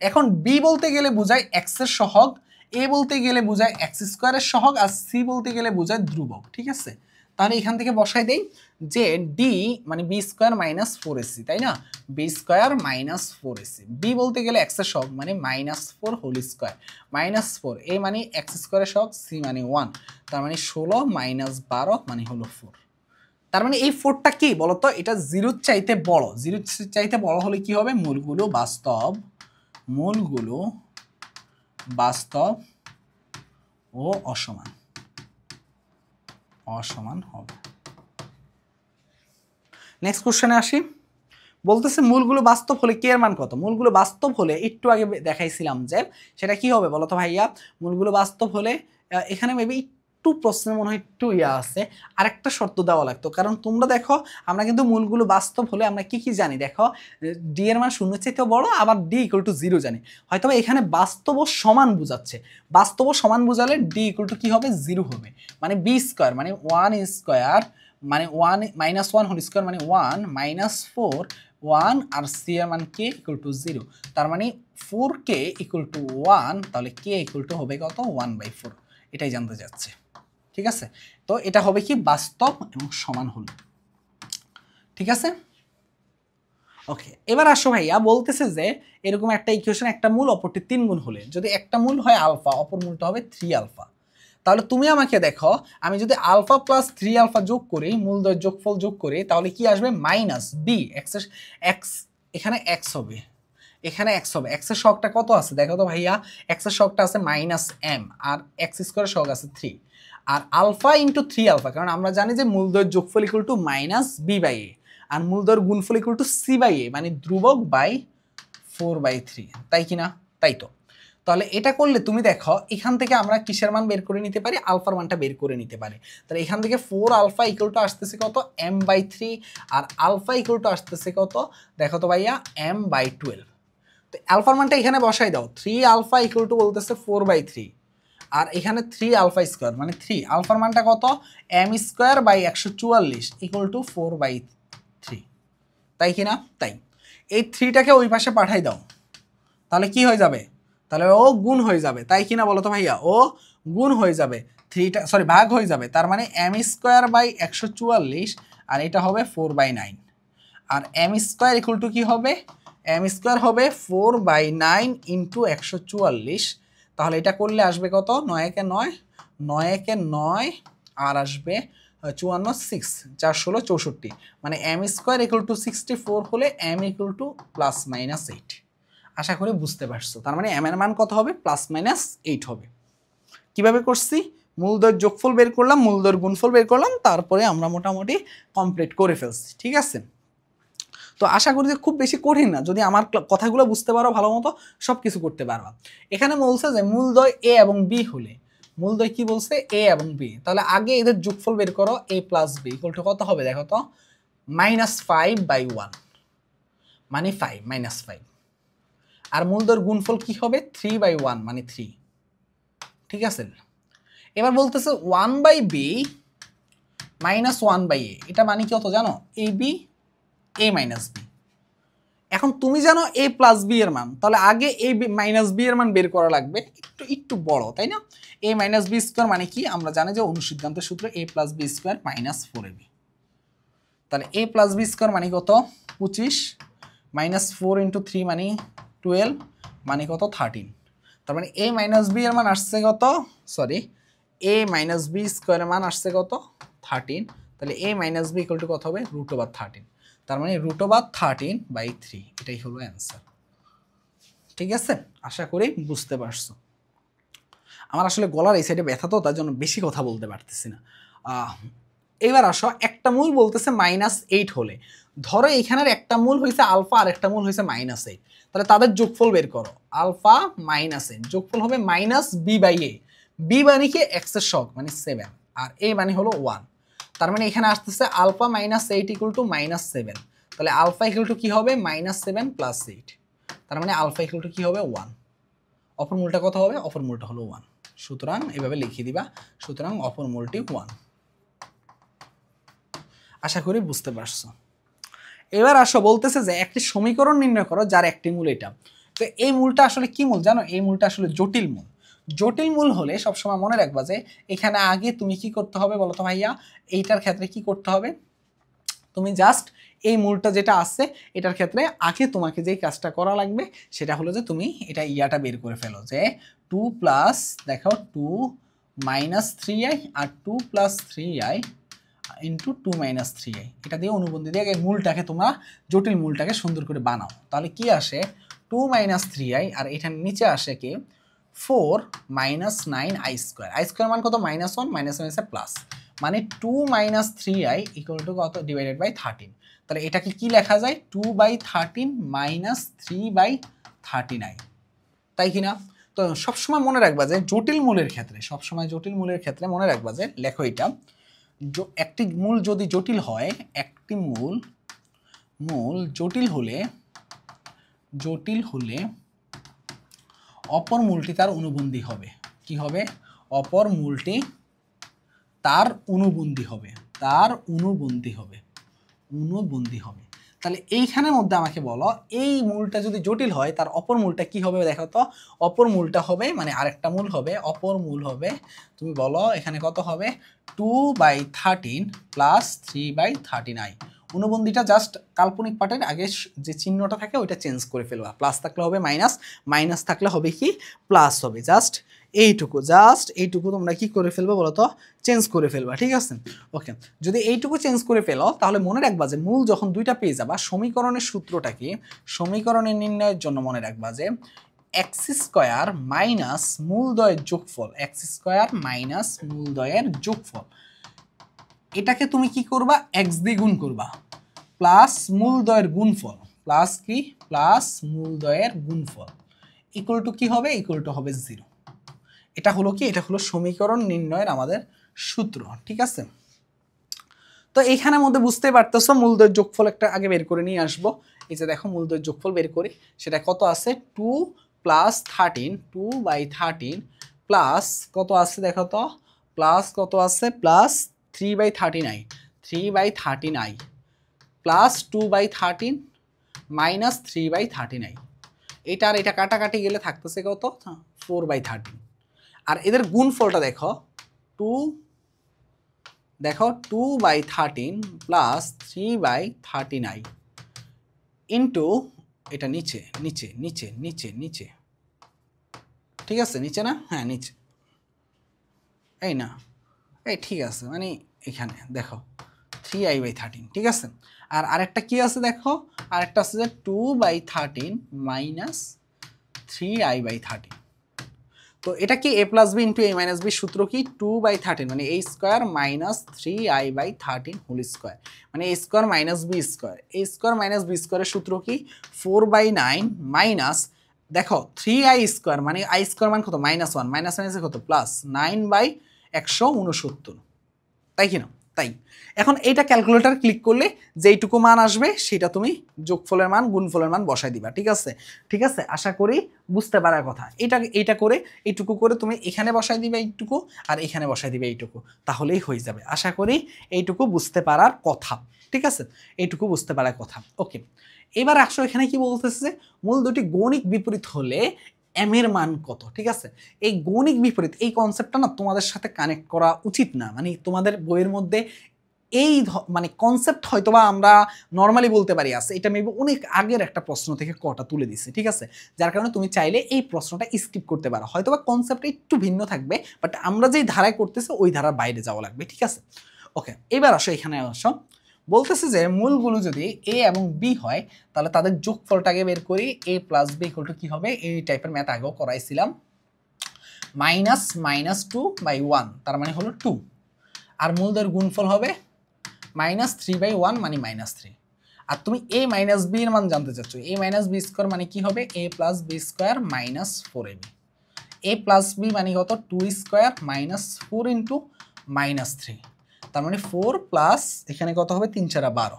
এখন বি বলতে গেলে বোঝায় এক্স এর সহগ, এ বলতে গেলে বোঝায় এক্স স্কোয়ারের সহগ, আর সি বলতে গেলে বোঝায় ধ্রুবক, ঠিক আছে? তাহলে এখান থেকে বসাই দেই যে ডি মানে বি স্কোয়ার মাইনাস 4ac, তাই না? B square minus 4ac। B বলতে গেলে এক্স এর সহগ মানে -4 হোল স্কোয়ার, -4 এ মানে এক্স স্কোয়ারের সহগ, সি মানে 1, তার মানে 16 - 12 মানে হলো 4। তার মানে এই 4টা কি বলতো? এটা 0-র চাইতে বড়। 0-র চাইতে বড় হলে কি হবে? মূলগুলো বাস্তব ও অসমান হবে। নেক্সট কোশ্চেনে আসি। বলতেছে মূলগুলো বাস্তব হলে কে এর মান কত? মূলগুলো বাস্তব হলে একটু আগে দেখাইছিলাম যে সেটা কি হবে বলতো ভাইয়া? মূলগুলো বাস্তব হলে এখানে মেবি একটু প্রশ্নের মনে হয় একটু আছে, আরেকটা শর্ত দেওয়া লাগতো। কারণ তোমরা দেখো আমরা কিন্তু মূলগুলো বাস্তব হলে আমরা কি জানি দেখো, ডি এর মান 0-এর চাইতেও বড়, আবার d = 0 জানি। হয়তো এখানে বাস্তব ও সমান বোঝাচ্ছে। বাস্তব ও সমান বোঝালে d = কি হবে? 0 হবে। মানে বি স্কোয়ার মানে 1 স্কোয়ার মানে 1 -1 হোল স্কোয়ার মানে 1 -4 1, আর সি এর মান কে = 0। তার মানে 4k = 1, তাহলে কে হবে কত? 1/4। এটাই জানতে যাচ্ছে, ঠিক আছে? তো এটা হবে কি? বাস্তব এবং সমান হল, ঠিক আছে? ওকে, এবার আসো ভাইয়া বলতেছে যে এরকম একটা ইকুয়েশন, একটা মূল অপরটি 3 গুণ হলে যদি একটা মূল হয় আলফা, অপর মূলটা হবে 3α, তাহলে তুমি আমাকে দেখো আমি যদি আলফা প্লাস 3α যোগ করি, মূলদ্বয়ের যোগফল যোগ করি, তাহলে কি আসবে? -b x, এখানে x হবে, x এর সহগটা কত আছে দেখো তো ভাইয়া? x এর সহগটা আছে -m, আর x স্কয়ার সহগ আছে 3, আর আলফা ইনটু 3α, কারণ আমরা জানি যে মূলদ্বয়ের যোগফল =-b/a, আর মূলদ্বয়ের গুণফল =c/a, মানে ধ্রুবক বাই 4/3, তাই কিনা? তাই তো। তাহলে এটা করলে তুমি দেখো এখান থেকে আমরা কিসের মান বের করে নিতে পারি? আলফার মানটা বের করে নিতে পারি। তাহলে এখান থেকে 4α আসতেছে কত? m/3, আর আলফা আসতেছে কত দেখো তো ভাইয়া? m/12। তো আলফার মানটা এখানে বসাই দাও। 3α বলতেছে 4/3, আর এখানে 3 আলফা স্কোয়ার মানে 3 আলফার মানটা কত m square by 144 equal to 4/3, তাই কি না? তাই এই 3টাকে ওই পাশে পাঠাই দাও, তাহলে কি হয়ে যাবে? তাহলে ও গুণ হয়ে যাবে, তাই কি না বলো তো ভাইয়া? ও গুণ হয়ে যাবে, 3টা সরি ভাগ হয়ে যাবে, তার মানে এম স্কোয়ার বাই 144 আর এটা হবে 4/9 আর এম স্কোয়ার ইকুয়াল টু কি হবে? এম স্কোয়ার হবে 4/9 ইন্টু 144, তাহলে এটা করলে আসবে কত? 9 একে 9, 9 একে 9 আর আসবে 54, 6 4 16 64, মানে এম স্কোয়ার ইকুয়াল টু 64 হলে এম ইকুয়াল টু +-8। আশা করি বুঝতে পারছো। তার মানে এম এর মান কত হবে? +-8 হবে। কিভাবে করছি? মূলদয়ের যোগফল বের করলাম, মূলদয়ের গুণফল বের করলাম, তারপরে আমরা মোটামুটি কমপ্লিট করে ফেলছি। ঠিক আছে, তো আশা করি যে খুব বেশি কঠিন না, যদি আমার কথাগুলো বুঝতে পারো ভালো মতো সব কিছু করতে পারবা। এখানে বলছে যে মূলদয় এ এবং বি হলে, মূলদয় কি বলছে? এ এবং বি, তাহলে আগে এদের যোগফল বের করো। a + b ইকুয়াল টু কত হবে দেখো তো? -5/1 মানে 5 -5, আর মূলদয়ের গুণফল কি হবে? 3/1 মানে 3। ঠিক আছে, এবার বলতেছে 1/b -1/a, এটা মানে কি হতো জানো? ab a - b। এখন তুমি জানো a + b এর মান, তাহলে আগে a - b এর মান বের করা লাগবে, একটু একটু বড়, তাই না? a - b স্কয়ার মানে কি? আমরা জানি যে অনুসিদ্ধান্তের সূত্র a + b স্কয়ার -4ab, তাহলে a + b স্কয়ার মানে কত? 25 -4 × 3 মানে 12 মানে কত? 13। তার মানে a - b এর মান আসছে কত? সরি, a - b স্কয়ারের মান আসছে কত? 13। তাহলে a - b = কত হবে? √13। তার মানে √13/3, এটাই হলো অ্যান্সার। ঠিক আছে, আশা করি বুঝতে পারছো। আমার আসলে গলার এই সাইডে ব্যথা, তো তার জন্য বেশি কথা বলতে পারতেছি না। এবার আসো, একটা মূল বলতেছে -8 হলে, ধরো এখানের একটা মূল হয়েছে আলফা আর একটা মূল হয়েছে -8, তাহলে তাদের যোগফল বের করো। আলফা -8 যোগফল হবে -b/a, b মানে কি? x এর সহগ মানে 7 আর a মানে হলো 1, তার মানে এখানে আসতেছে আলফা -8 = -7, তাহলে আলফা ইকুয়াল টু কি হবে? -7 + 8, তার মানে আলফা ইকুয়াল টু কি হবে? 1। অপর মূলটা কত হবে? অপর মূলটা হলো 1, সুতরাং এভাবে লিখে দিবা। সুতরাং অপর মূলটি 1। আশা করি বুঝতে পারছো। এবার আসো, বলতেছে যে একটি সমীকরণ নির্ণয় করো যার একটি মূল এটা। তো এই মূলটা আসলে কি মূল জানো? এই মূলটা আসলে জটিল মূল। জটিল মূল হলে সবসময় মনে রাখবা যে এখানে আগে তুমি কি করতে হবে বলো তো ভাইয়া? এইটার ক্ষেত্রে কি করতে হবে? তুমি জাস্ট এই মূলটা যেটা আছে এটার ক্ষেত্রে আগে তোমাকে যেই কাজটা করা লাগবে সেটা হলো যে তুমি এটা ইয়াটা বের করে ফেলো, যে 2 দেখো 2 - 3i আর 2 + 3i ইন্টু 2 - 3i, এটা দিয়ে অনুবন্ধী দিয়ে আগে মূলটাকে তোমরা জটিল মূলটাকে সুন্দর করে বানাও। তাহলে কি আসে? 2 - 3i আর এটার নিচে আসে কি? 4 - 9i²। i² মান কত? -1, -1 এসে প্লাস, মানে 2 - 3i = কত? /13। তাহলে এটাকে কি লেখা যায়? 2/13 - 3/13i, তাই কি না? তো সবসময় মনে রাখবা যে জটিল মূলের ক্ষেত্রে, সবসময় জটিল মূলের ক্ষেত্রে মনে রাখবা যে লেখো এটা, একটি মূল যদি জটিল হয়, একটি মূল জটিল হলে অপর মূলটি তার অনুবন্ধী হবে। কি হবে? অপর মূলটি তার অনুবন্ধী হবে, অনুবন্ধী হবে। তাহলে এইখানের মধ্যে আমাকে বলো, এই মূলটা যদি জটিল হয় তার অপর মূলটা কি হবে দেখো তো? অপর মূলটা হবে মানে আরেকটা মূল হবে, অপর মূল হবে, তুমি বলো এখানে কত হবে? 2/13 + 3/13i। অনুবন্ধীটা জাস্ট কাল্পনিক পার্টের আগে যে চিহ্নটা থাকে ওইটা চেঞ্জ করে ফেলবা, প্লাস থাকলে হবে মাইনাস, মাইনাস থাকলে হবে কি? প্লাস হবে। জাস্ট এইটুকু তোমরা কি করে ফেলবে বলো তো? চেঞ্জ করে ফেলবা। ঠিক আছে, ওকে। যদি এইটুকু চেঞ্জ করে ফেলো তাহলে মনে রাখবা যে মূল যখন দুইটা পেয়ে যাবা, সমীকরণের সূত্রটা কি? সমীকরণের নির্ণয়ের জন্য মনে রাখবা যে x² মাইনাস মূলদ্বয়ের যোগফল, x² মাইনাস মূলদ্বয়ের যোগফল, এটাকে তুমি কি করবা? x দিয়ে গুণ করবা, প্লাস মূলদ্বয়ের গুণফল, প্লাস কি? প্লাস মূলদ্বয়ের গুণফল ইকুয়াল টু কি হবে? ইকুয়াল টু হবে 0। এটা হলো কি? এটা হলো সমীকরণ নির্ণয়ের আমাদের সূত্র। ঠিক আছে, তো এইখানের মধ্যে বুঝতে পারতেছো মূলদ্বয়ের যোগফল একটা আগে বের করে নিয়ে আসবো। এই যে দেখো মূলদ্বয়ের যোগফল বের করি, সেটা কত আছে? 2 + 13, 2/13 প্লাস কত আছে দেখো তো, প্লাস কত আছে, প্লাস 3/39, 3/39 প্লাস 2/13 মাইনাস 3/39। এটা আর এটা কাটাকাটি গেলে থাকতেছে কত, 4/13। আর এদের গুণফলটা দেখো, 2 দেখো 2/13 প্লাস 3/39 ইন্টু এটা নিচে নিচে নিচে নিচে নিচে, ঠিক আছে নিচে না, হ্যাঁ নিচে, এই না এই ঠিক আছে, মানে এখানে দেখো 3i/13, ঠিক আছে। আর আরেকটা কি আছে দেখো, আরেকটা আছে যে 2/13 মাইনাস 3i/13। তো এটা কি a plus b into a minus b সূত্র কি 2/13 মানে a square minus 3i/13 whole square, মানে a square minus B square, a square minus b স্কোয়ারের সূত্র কি 4/9 মাইনাস দেখো 3i স্কোয়ার মানে i স্কোয়ার মান কত -1 মাইনাস মাইনাসে কত প্লাস 9/169, তাই কি না? তাই এখন এইটা ক্যালকুলেটর ক্লিক করলে যেইটুকু মান আসবে সেটা তুমি যোগফলের মান গুণফলের মান বসাই দিবা, ঠিক আছে, ঠিক আছে। আশা করি বুঝতে পারার কথা। এইটা করে এইটুকু করে তুমি এখানে বসাই দিবে এইটুকু, আর এখানে বসাই দিবে এইটুকু, তাহলেই হয়ে যাবে। আশা করি এইটুকু বুঝতে পারার কথা, ঠিক আছে, এইটুকু বুঝতে পারার কথা। ওকে, এবার আসো এখানে কি বলতেছে, মূল দুটি গণিক বিপরীত হলে এম এর মান কত, ঠিক আছে। এই গণিক বিপরীত এই কনসেপ্টটা না তোমাদের সাথে কানেক্ট করা উচিত না, মানে তোমাদের বইয়ের মধ্যে এই মানে কনসেপ্ট হয়তোবা আমরা নর্মালি বলতে পারি আছে, এটা মেবি অনেক আগের একটা প্রশ্ন থেকে কটা তুলে দিচ্ছে, ঠিক আছে, যার কারণে তুমি চাইলে এই প্রশ্নটা স্কিপ করতে পারো, হয়তোবা কনসেপ্টটা একটু ভিন্ন থাকবে, বাট আমরা যেই ধারায় করতেছি ওই ধারার বাইরে যাওয়া লাগবে, ঠিক আছে। ওকে, এবার আসো এখানে আসো, বলতেছে যে মূলগুলো যদি এ এবং বি হয় তাহলে তাদের যোগফলটাকে বের করি, এ প্লাস বি ইকুয়াল টু কি হবে, এই টাইপের ম্যাথ আগেও করাইছিলাম, -2/1 তার মানে হলো 2, আর মূলদের গুণফল হবে -3/1 মানে -3। আর তুমি a মাইনাস বি এর মান জানতে চাচ্ছ, a মাইনাস বি স্কোয়ার মানে কি হবে, a plus b square minus 4ab, a plus b মানে কত 2 স্কোয়ার মাইনাস 4 ইন্টু -3, তার মানে 4 প্লাস এখানে কত হবে 3 4 12,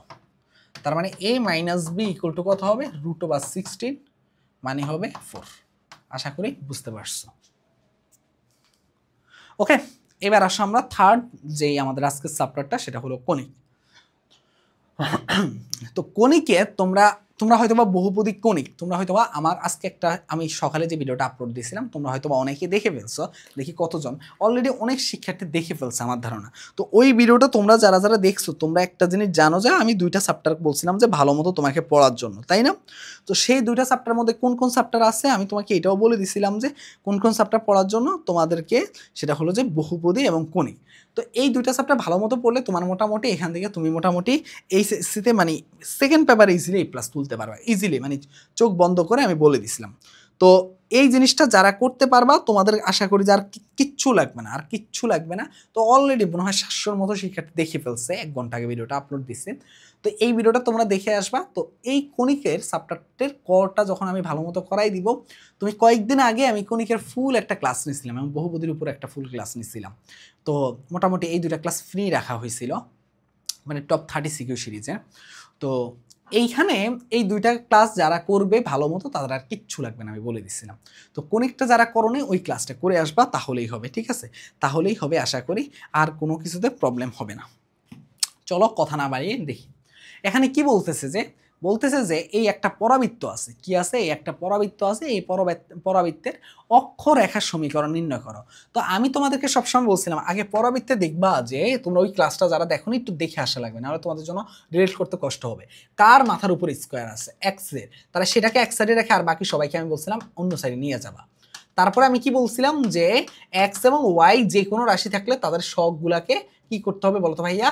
তার মানে a minus b equal to কত হবে √16 মানে হবে 4। আশা করি বুঝতে পারছো। ওকে, এবার আসো আমরা থার্ড যেই আমাদের আজকের চ্যাপ্টারটা সেটা হলো কণিক। তো কণিকে তোমরা হয়তোবা বহুপদী কণিক তোমরা হয়তোবা আমার আজকে একটা আমি সকালে যে ভিডিওটা আপলোড দিয়েছিলাম তোমরা হয়তোবা অনেকে দেখে ফেলছো, দেখি কতজন অলরেডি অনেক শিক্ষার্থী দেখে ফেলছে আমার ধারণা। তো ওই ভিডিওটা তোমরা যারা যারা দেখছো তোমরা একটা জিনিস জানো যে আমি 2টা চ্যাপ্টার বলছিলাম যে ভালো মতো তোমাকে পড়ার জন্য, তাই না? তো সেই 2টা চ্যাপ্টারের মধ্যে কোন কোন চ্যাপ্টার আছে আমি তোমাকে এটাও বলে দিছিলাম যে কোন কোন চ্যাপ্টার পড়ার জন্য তোমাদেরকে, সেটা হলো যে বহুপদী এবং কণিক। তো এই 2টা চ্যাপ্টার ভালো মতো পড়লে তোমার মোটামুটি এখান থেকে তুমি মোটামুটি এইচএসসিতে মানে সেকেন্ড পেপারে ইজিলি A+ তুলতে পারবা, ইজিলি, মানে চোখ বন্ধ করে আমি বলে দিছিলাম। তো এই জিনিসটা যারা করতে পারবা তোমাদের আশা করি যে আর কিচ্ছু লাগবে না, আর কিচ্ছু লাগবে না। তো অলরেডি মনে হয় 700-র মতো শিক্ষার্থী দেখে ফেলছে, 1 ঘন্টা আগে ভিডিওটা আপলোড দিচ্ছে। তো এই ভিডিওটা তোমরা দেখে আসবা। তো এই কণিকের চ্যাপ্টারটির করটা যখন আমি ভালো মতো করাই দিব, তুমি কয়েকদিন আগে আমি কণিকের ফুল একটা ক্লাস নিয়েছিলাম এবং বহুপদীর উপর একটা ফুল ক্লাস নিয়েছিলাম। তো মোটামুটি এই 2টা ক্লাস ফ্রি রাখা হয়েছিল, মানে টপ 30 সিকিউ সিরিজে। তো এইখানে এই 2টা ক্লাস যারা করবে ভালো মতো তাদের আর কিচ্ছু লাগবে না, আমি বলে দিচ্ছিলাম। তো কণিকটা যারা করোনি ওই ক্লাসটা করে আসবা, তাহলেই হবে, ঠিক আছে, তাহলেই হবে, আশা করি আর কোনো কিছুতে প্রবলেম হবে না। চলো কথা না বাড়িয়ে দেখি এখানে কি বলতেছে যে এই একটা পরাবৃত্ত আছে, কি আছে, এই একটা পরাবৃত্ত আছে, এই পরাবৃত্তের অক্ষরেখার সমীকরণ নির্ণয় করো। তো আমি তোমাদেরকে সবসময় বলছিলাম আগে পরাবৃত্তে দেখবা যে তোমরা ওই ক্লাসটা যারা দেখোনি একটু দেখে আসা লাগবে, নাহলে তোমাদের জন্য রিলেট করতে কষ্ট হবে। কার মাথার উপর স্কোয়ার আছে এক্স এর, তারা সেটাকে এক সাইডে রেখে আর বাকি সবাইকে আমি বলছিলাম অন্য সাইডে নিয়ে যাবা। তারপরে আমি কি বলছিলাম যে এক্স এবং ওয়াই যে কোনো রাশি থাকলে তাদের সহগগুলাকে কি করতে হবে বলতো ভাইয়া,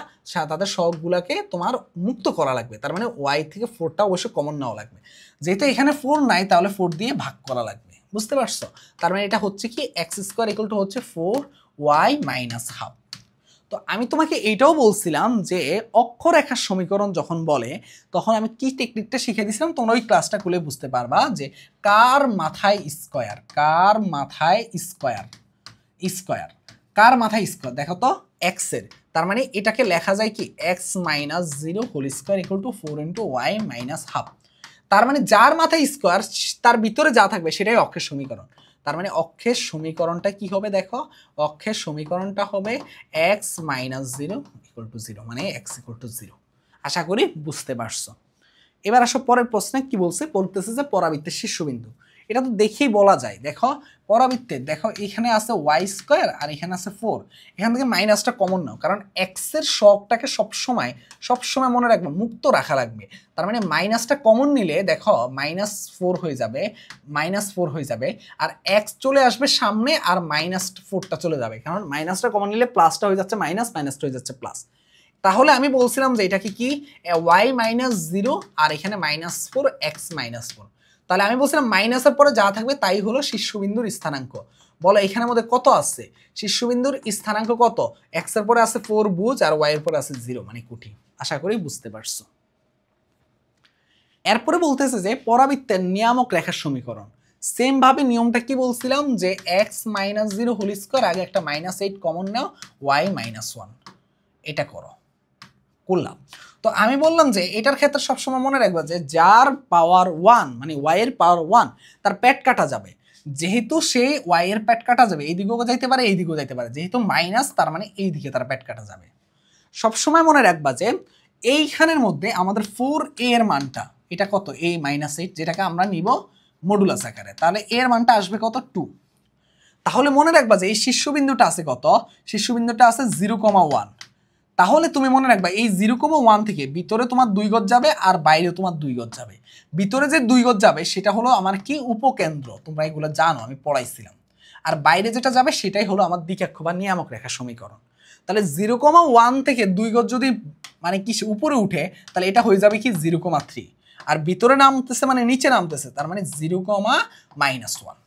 তাদের সহগগুলাকে তোমার মুক্ত করা লাগবে। তার মানে ওয়াই থেকে 4টা অবশ্যই কমন নেওয়া লাগবে, যেহেতু এখানে 4 নাই তাহলে 4 দিয়ে ভাগ করা লাগবে, বুঝতে পারছো? তার মানে এটা হচ্ছে কি এক্স স্কোয়ার ইকুয়াল টু হচ্ছে 4y মাইনাস হাফ। তো আমি তোমাকে এইটাও বলছিলাম যে অক্ষরেখার সমীকরণ যখন বলে তখন আমি কি টেকনিকটা শিখে দিয়েছিলাম, তোমরা ওই ক্লাসটা খুলে বুঝতে পারবা যে কার মাথায় স্কোয়ার, কার মাথায় স্কোয়ার, স্কোয়ার কার মাথায় স্কোয়ার দেখো তো এক্স এর, তার মানে এটাকে লেখা যায় কি x minus 0 whole square equal to 4 into y minus half. তার মানে যার মাথায় স্কোয়ার তার ভিতরে যা থাকবে সেটাই অক্ষের সমীকরণ। তার মানে অক্ষের সমীকরণটা কি হবে দেখো, অক্ষের সমীকরণটা হবে x মাইনাস 0 ইকুয়াল টু 0, মানে x ইকুয়াল টু 0। আশা করি বুঝতে পারছো। এবার আসো পরের প্রশ্নে কি বলছে, বলতেছে যে পরাবৃত্তের শীর্ষবিন্দু। এটা তো দেখেই বলা যায়, দেখো পরাবৃত্তের দেখো এখানে আছে ওয়াই স্কোয়ার আর এখানে আছে 4, এখান থেকে মাইনাসটা কমন নাও, কারণ এক্স এর শখটাকে সবসময় মনে রাখবে, মুক্ত রাখা লাগবে। তার মানে মাইনাসটা কমন নিলে দেখো -4 হয়ে যাবে, -4 হয়ে যাবে, আর এক্স চলে আসবে সামনে আর -4টা চলে যাবে, কারণ মাইনাসটা কমন নিলে প্লাসটা হয়ে যাচ্ছে মাইনাস, মাইনাসটা হয়ে যাচ্ছে প্লাস। তাহলে আমি বলছিলাম যে এটা কি y মাইনাস 0 আর এখানে -4 x মাইনাস 4। তাহলে আমি বলছিলাম মাইনাসের পরে যা থাকবে তাই হলো শীর্ষবিন্দুর স্থানাঙ্ক। বলো এখানের মধ্যে কত আছে, শীর্ষবিন্দুর স্থানাঙ্ক কত, x এর পরে আছে 4 বুঝ আর y এর পরে আছে 0 মানে কোটি। আশা করি বুঝতে পারছো। এরপরে বলতেছে যে পরাবৃত্তের নিয়ামক রেখার সমীকরণ। সেম ভাবে নিয়মটা কি বলছিলাম যে x মাইনাস 0 হোল স্কয়ার, আগে একটা -8 কমন নাও, y মাইনাস 1, এটা করো, করলাম। তো আমি বললাম যে এটার ক্ষেত্রে সবসময় মনে রাখবা যে যার পাওয়ার 1 মানে y এর পাওয়ার 1 তার পেট কাটা যাবে, যেহেতু সে y এর পেট কাটা যাবে এই দিকেও যাইতে পারে এই দিকেও যাইতে পারে, যেহেতু মাইনাস তার মানে এই দিকে তার পেট কাটা যাবে। সবসময় মনে রাখবা যে এইখানের মধ্যে আমাদের 4a এর মানটা এটা কত, a -8, যেটাকে আমরা নিব মডুলাস আকারে, তাহলে a এর মানটা আসবে কত 2। তাহলে মনে রাখবা যে এই শীর্ষবিন্দুটা আছে কত, শীর্ষবিন্দুটা আছে 0,1। তাহলে তুমি মনে রাখবা এই 0,1 থেকে ভিতরে তোমার 2 গজ যাবে আর বাইরে তোমার 2 গজ যাবে। ভিতরে যে 2 গজ যাবে সেটা হলো আমার কি উপকেন্দ্র, তোমরা এগুলো জানো আমি পড়াইছিলাম। আর বাইরে যেটা যাবে সেটাই হলো আমার দ্বিকক্ষ বা নিয়ামক রেখা সমীকরণ। তাহলে 0,1 থেকে 2 গজ যদি মানে কি উপরে উঠে তাহলে এটা হয়ে যাবে কি 0,3, আর ভিতরে নামতেছে মানে নিচে নামতেছে তার মানে 0,-1।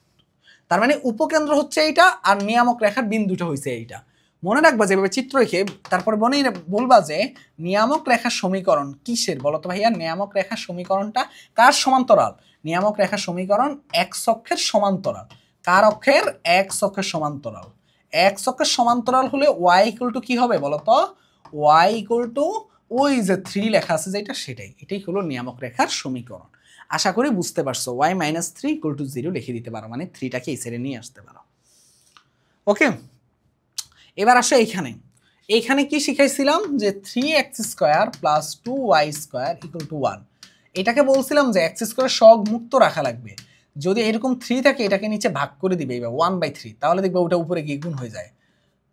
তার মানে উপকেন্দ্র হচ্ছে এইটা আর নিয়ামক রেখার বিন্দুটা হয়েছে এইটা। মনে রাখবা যেভাবে চিত্র রেখে তারপরে বলবা যে নিয়ামক রেখার সমীকরণ কিসের বলো তো ভাইয়া, নিয়ামক রেখার সমীকরণটা কার সমান্তরাল, নিয়ামক রেখার সমীকরণ এক্স অক্ষের সমান্তরাল। কার অক্ষের, এক্স অক্ষের সমান্তরাল। এক্স অক্ষের সমান্তরাল হলে ওয়াই ইকুয়াল টু কি হবে বলো তো, ওয়াই ইকুয়াল টু ওই যে 3 লেখা আছে যেটা সেটাই, এটাই হলো নিয়ামক রেখার সমীকরণ। আশা করি বুঝতে পারছো। y - 3 = 0 লিখে দিতে পারো, মানে 3টাকে এই সাইডে নিয়ে আসতে পারো। ওকে, এবার আসো এইখানে কি শিখাইছিলাম যে 3x² + 2y² = 1। এটাকে বলছিলাম যে x² সহগ মুক্ত রাখা লাগবে, যদি এরকম 3 থাকে এটাকে নিচে ভাগ করে দিবে এবার 1/3, তাহলে দেখবে ওটা উপরে গিয়ে গুণ হয়ে যায়।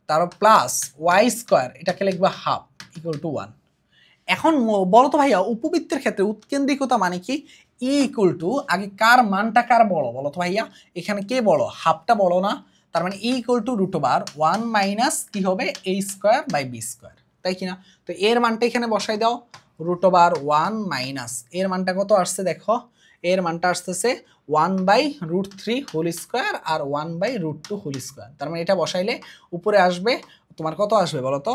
তারপর প্লাস y² এটাকে লিখবা হাফ = 1। এখন বলো তো ভাইয়া উপবৃত্তের ক্ষেত্রে উৎকেন্দ্রিকতা মানে কি, ই ইকুয়াল টু আগে কার মানটা কার বড় বলো তো ভাইয়া, এখানে কে বড়, হাফটা বড় না, তার মানে ই ইকুয়াল টু √1 মাইনাস কি হবে a²/b², তাই কিনা। তো এর মানটা এখানে বসাই দাও, √1 মাইনাস এর মানটা কত আসছে দেখো, এর মানটা আসতেছে 1/√3 হোল স্কোয়ার আর 1/√2 হোল স্কোয়ার। তার মানে এটা বসাইলে উপরে আসবে তোমার কত আসবে বলো তো,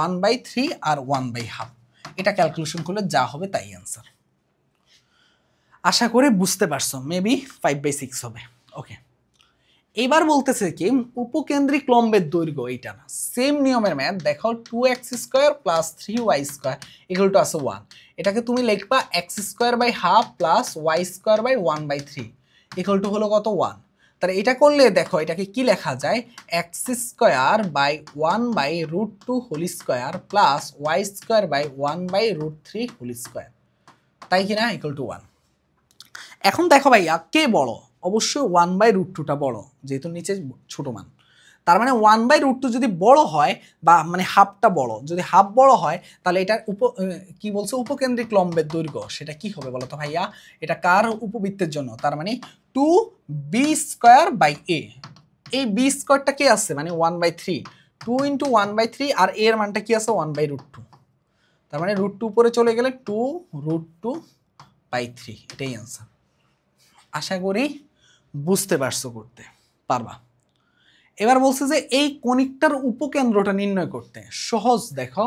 1/3 আর 1/2। এটা ক্যালকুলেশন করলে যা হবে তাই অ্যান্সার। আশা করি বুঝতে পারছো, মেবি 5/6 হবে। ওকে, এবার বলতেছে কি উপকেন্দ্রিক লম্বের দৈর্ঘ্য, এইটা না সেম নিয়মের ম্যাথ দেখো, 2x² + 3y² = আছে 1। এটাকে তুমি লিখবা x²/2 + y²/1/3 হলো কত 1। তাহলে এটা করলে দেখো এটাকে কি লেখা যায়, x²/1/√2 whole square plus y²/1/√3 whole square, তাই কিনা = 1। এখন দেখো ভাইয়া কে বড়, অবশ্যই 1/√2টা বড়, যেহেতু নিচে ছোট মান। তার মানে 1/√2 যদি বড় হয় বা মানে হাফটা বড়, যদি হাফ বড় হয় তাহলে এটার কি বলছে উপকেন্দ্রিক লম্বের দৈর্ঘ্য সেটা কি হবে বলো তো ভাইয়া, এটা কার উপবৃত্তের জন্য, তার মানে 2b²/a। এই b² কি আছে মানে 1/3, 2 × 1/3 আর এর মানটা কি আছে 1/√2, তার মানে √2 উপরে চলে গেলে 2√2/3, এটাই অ্যান্সার। আশা করি বুঝতে পারছো, করতে পারবা। এবার বলছে যে এই কণিকটার উপকেন্দ্রটা নির্ণয় করতে সহজ, দেখো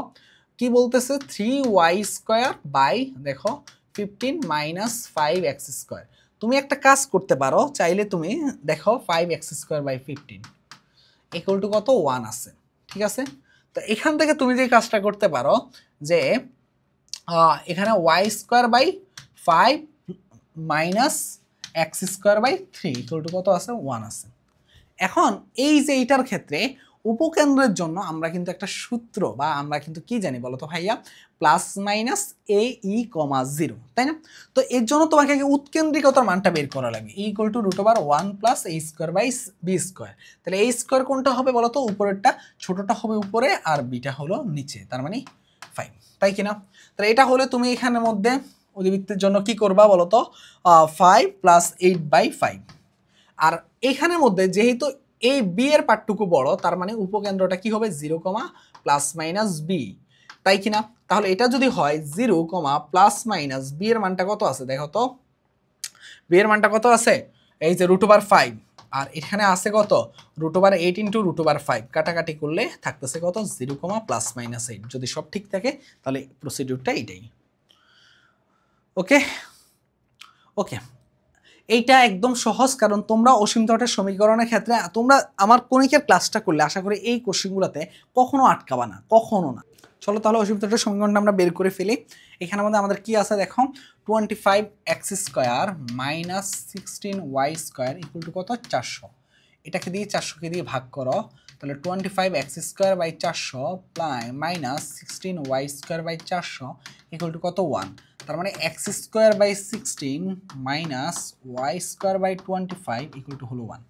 কি বলতেছে 3y² দেখো 15 - 5x²। তুমি একটা কাজ করতে পারো চাইলে, তুমি দেখো 5x²/15 = কত 1 আছে, ঠিক আছে। তো এখান থেকে তুমি যে কাজটা করতে পারো যে এখানে y²/5 - x²/3 = কত আছে 1 আছে। এখন এই যে এইটার ক্ষেত্রে উপকেন্দ্রের জন্য আমরা কিন্তু একটা সূত্র বা আমরা কিন্তু কি জানি বলো তো ভাইয়া, প্লাস মাইনাস এ ই কমা 0, তাই না? তো এর জন্য তোমাকে আগে উৎকেন্দ্রিকতার মানটা বের করা লাগবে, equal to root over 1 plus a square by b square. তাহলে এই স্কোয়ার কোনটা হবে বলো তো, উপরেরটা, ছোটটা হবে উপরে আর বিটা হলো নিচে, তার মানে 5, তাই কিনা? তাহলে এটা হলে তুমি এখানের মধ্যে অধিবৃত্তের জন্য কি করবা বলো তো, 5 প্লাস 8/5। আর এখানের মধ্যে যেহেতু এই বি এর পার্টটুকু বড়, তার মানে উপকেন্দ্রটা কি হবে 0, প্লাস মাইনাস বি, তাই কিনা? তাহলে এটা যদি হয় 0, প্লাস মাইনাস বি এর মানটা কত আছে দেখো তো, বি এর মানটা কত আছে, এই যে রুট ওভার 5, আর এখানে আছে কত, root over 8 into root over 5, কাটাকাটি করলে থাকতেছে কত 0, প্লাস মাইনাস 8। যদি সব ঠিক থাকে তাহলে প্রসিডিউরটা এটাই। ওকে ওকে, এইটা একদম সহজ, কারণ তোমরা অসীমতটের সমীকরণের ক্ষেত্রে তোমরা আমার কণিকের ক্লাসটা করলে আশা করি এই কোশ্চেনগুলোতে কখনো আটকাবা না, কখনো না। চলো তাহলে অসীমতটের সমীকরণটা আমরা বের করে ফেলি। এখানের মধ্যে আমাদের কি আছে দেখো, 25x square minus 16y square equal to কত, 400। এটাকে দিয়ে 400কে দিয়ে ভাগ করো, তাহলে 25x square by 400 minus 16y square by 400 equal to কত, 1। তার মানে x square by 16 minus Y square by 25 equal to হলো 1।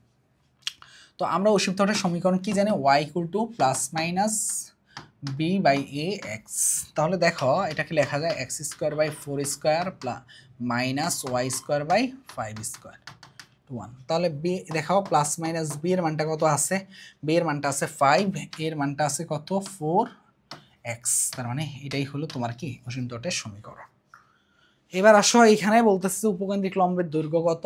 তো আমরা অসীমতটের সমীকরণ কি জানি, y equal to plus minus b by a x. তাহলে দেখো এটাকে লেখা যায় x square by 4 square plus minus Y square by 5 square 1। তাহলে বি দেখাও, প্লাস মাইনাস বি এর মানটা কত আছে, বি এর মানটা আছে 5, এর মানটা আছে কত 4x। তার মানে এটাই হলো তোমার কি অসীমতটের সমীকরণ। এবার আসো এখানে বলতেছে উপকেন্দ্রিক লম্বের দৈর্ঘ্য কত,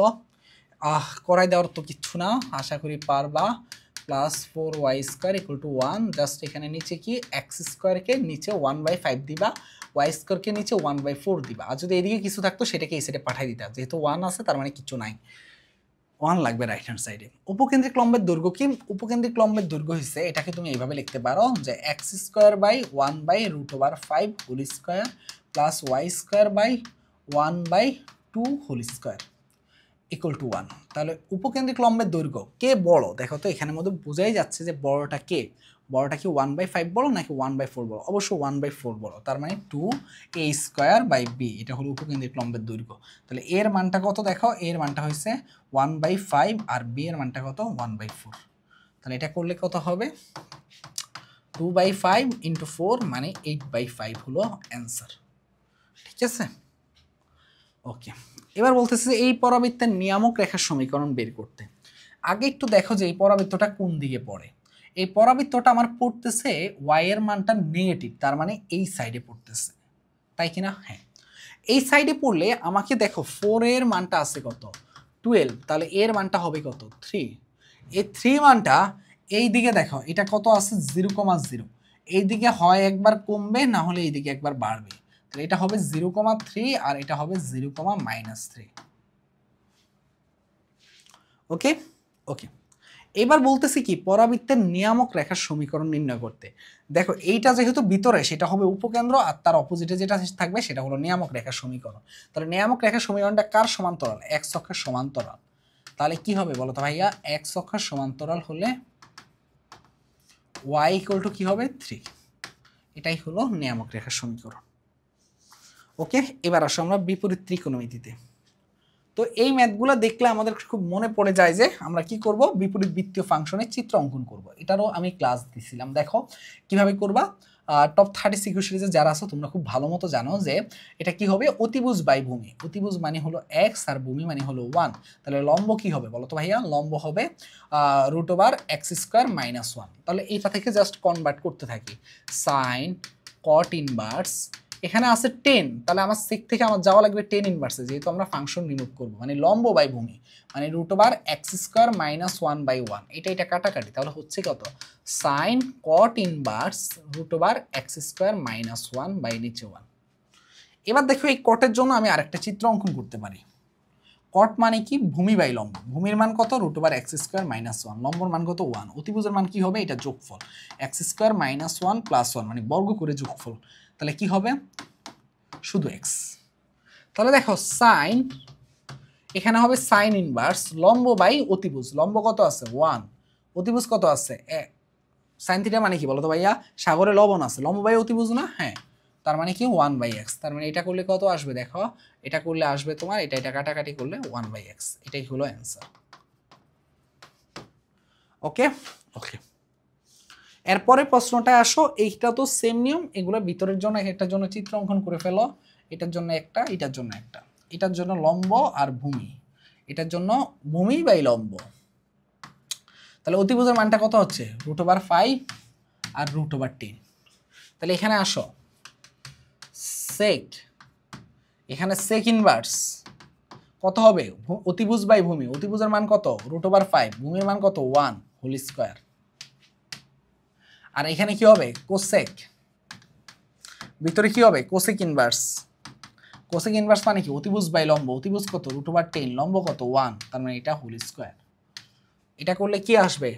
করাই দেওয়ার তো কিচ্ছু না, আশা করি পারবা। Plus 4y square equal to 1, just এখানে নিচে কি এক্স স্কোয়ারকে নিচে 1/5 দিবা, ওয়াই স্কোয়ারকে নিচে 1/4 দিবা, আর যদি এদিকে কিছু থাকতো সেটাকে এই সাইডে পাঠাই দিতা, যেহেতু 1 আছে তার মানে কিছু নাই, 1 লাগবে রাইট হ্যান্ড সাইডে। উপকেন্দ্রিক লম্বের দৈর্ঘ্য কি, উপকেন্দ্রিক লম্বের দৈর্ঘ্য হচ্ছে, এটাকে তুমি এইভাবে লিখতে পারো যে x square by 1/√5 whole square plus y square by 1/2 whole square equal to 1। তাহলে উপকেন্দ্রিক লম্বের দৈর্ঘ্য কে বড় দেখো তো, এখানের মধ্যে বোঝাই যাচ্ছে যে বড়টা কে, বড়টা কি 1/5 বড় নাকি 1/4 বড়, অবশ্য 1/4 বড়, তার মানে 2a স্কোয়ার বাই বি, এটা হলো উপকেন্দ্রিক লম্বের দৈর্ঘ্য। তাহলে এর মানটা কত দেখো, এর মানটা হয়েছে 1/5 আর বি এর মানটা কত 1/4। তাহলে এটা করলে কত হবে, 2/5 ইন্টু 4 মানে 8/5 হলো অ্যান্সার। ঠিক আছে, ওকে। এবার বলতেছে যে এই পরাবৃত্তের নিয়ামক রেখার সমীকরণ বের করতে। আগে একটু দেখো যে এই পরাবৃত্তটা কোন দিকে পড়ে। এই পরাবৃত্তটা আমার পড়তেছে ওয়াই এর মানটা নেগেটিভ, তার মানে এই সাইডে পড়তেছে, তাই কিনা? হ্যাঁ, এই সাইডে পড়লে আমাকে দেখো 4 এর মানটা আছে কত 12, তাহলে এর মানটা হবে কত 3। এই 3 মানটা এই দিকে দেখো এটা কত আছে 0,0, এই দিকে হয় একবার কমবে না হলে এই দিকে একবার বাড়বে, তাহলে এটা হবে 0,3 আর এটা হবে 0,-3। ওকে ওকে, এবার বলতেছি কি পরাবৃত্তের নিয়ামক রেখার সমীকরণ নির্ণয় করতে। দেখো এইটা যেহেতু ভিতরে সেটা হবে উপকেন্দ্র, আর তার অপোজিটে যেটা থাকবে সেটা হলো নিয়ামক রেখার সমীকরণ। তাহলে নিয়ামক রেখার সমীকরণটা কার সমান্তরাল, এক্স অক্ষের সমান্তরাল। তাহলে কি হবে বলো তো ভাইয়া, এক্স অক্ষের সমান্তরাল হলে ওয়াই ইকুয়াল টু কি হবে 3, এটাই হলো নিয়ামক রেখার সমীকরণ। ওকে, এবার আসো আমরা বিপরীত ত্রিকোণমিতিতে। তো এই ম্যাথগুলো দেখলে আমাদের খুব মনে পড়ে যায় যে আমরা কি করব, বিপরীত বৃত্তীয় ফাংশনের চিত্র অঙ্কন করব। এটারও আমি ক্লাস দিছিলাম, দেখো কিভাবে করবা। টপ 30 সিকিউ সিরিজে যারা আছো তোমরা খুব ভালো মতো জানো যে এটা কি হবে, অতিভুজ বাই ভূমি। অতিভুজ মানে হলো এক্স আর ভূমি মানে হলো 1। তাহলে লম্ব কি হবে বলো তো ভাইয়া, লম্ব হবে √x²-1। তাহলে এইটা থেকে জাস্ট কনভার্ট করতে থাকি, সাইন কট ইনভার্স, এখানে আছে 10, তাহলে আমার সেক থেকে আমার যাওয়া লাগবে 10 ইনভার্সে, যেহেতু আমরা ফাংশন রিমুভ করবো, মানে লম্ব বাই ভূমি মানে √x²-1/1, এটা কাটাকাটি, তাহলে হচ্ছে কত sign caught inverse √x²-1 by নিচে 1। এবার দেখো এই কটের জন্য আমি আরেকটা চিত্র অঙ্কন করতে পারি। কট মানে কি, ভূমি বাই লম্ব, ভূমির মান কত √x²-1, লম্বর মান কত 1, অতিভুজের মান কি হবে, এটা যোগফল x²-1 + 1 মানে বর্গ করে যোগফল, তাহলে কি হবে শুধু x। তাহলে দেখো সাইন, এখানে হবে সাইন ইনভার্স লম্ব বাই অতিভুজ, লম্ব কত আছে 1, অতিভুজ কত আছে সাইন থিটা মানে কি বলো তো ভাইয়া, সাগরে লবণ আছে, লম্ব বাই অতিভুজ না, হ্যাঁ, তার মানে কি 1/x, তার মানে এটা করলে কত আসবে দেখো, এটা করলে আসবে তোমার এটা কাটাকাটি করলে 1/x, এটাই হলো অ্যান্সার। ওকে ওকে, এরপরে প্রশ্নটা আসো, এইটা তো সেম নিয়ম, এগুলো ভিতরের জন্য একটার জন্য চিত্র অঙ্কন করে ফেলো, এটার জন্য একটা, এটার জন্য একটা, এটার জন্য লম্ব আর ভূমি, এটার জন্য ভূমি বাই লম্ব। তাহলে অতিভুজের মানটা কত হচ্ছে √5 আর √10। তাহলে এখানে আসো, সেক, এখানে সেক ইনভার্স কত হবে, অতিভুজ বাই ভূমি, অতিভুজের মান কত √5, ভূমির মান কত 1 হোল স্কয়ার, আর এখানে কি হবে কোসেক, ভিতরে কি হবে কোসেক ইনভার্স, কোসেক ইনভার্স মানে কি অতিভুজ বাই লম্ব, অতিভুজ কত √10, লম্ব কত 1, তার মানে এটা হোল স্কয়ার। এটা করলে কি আসবে,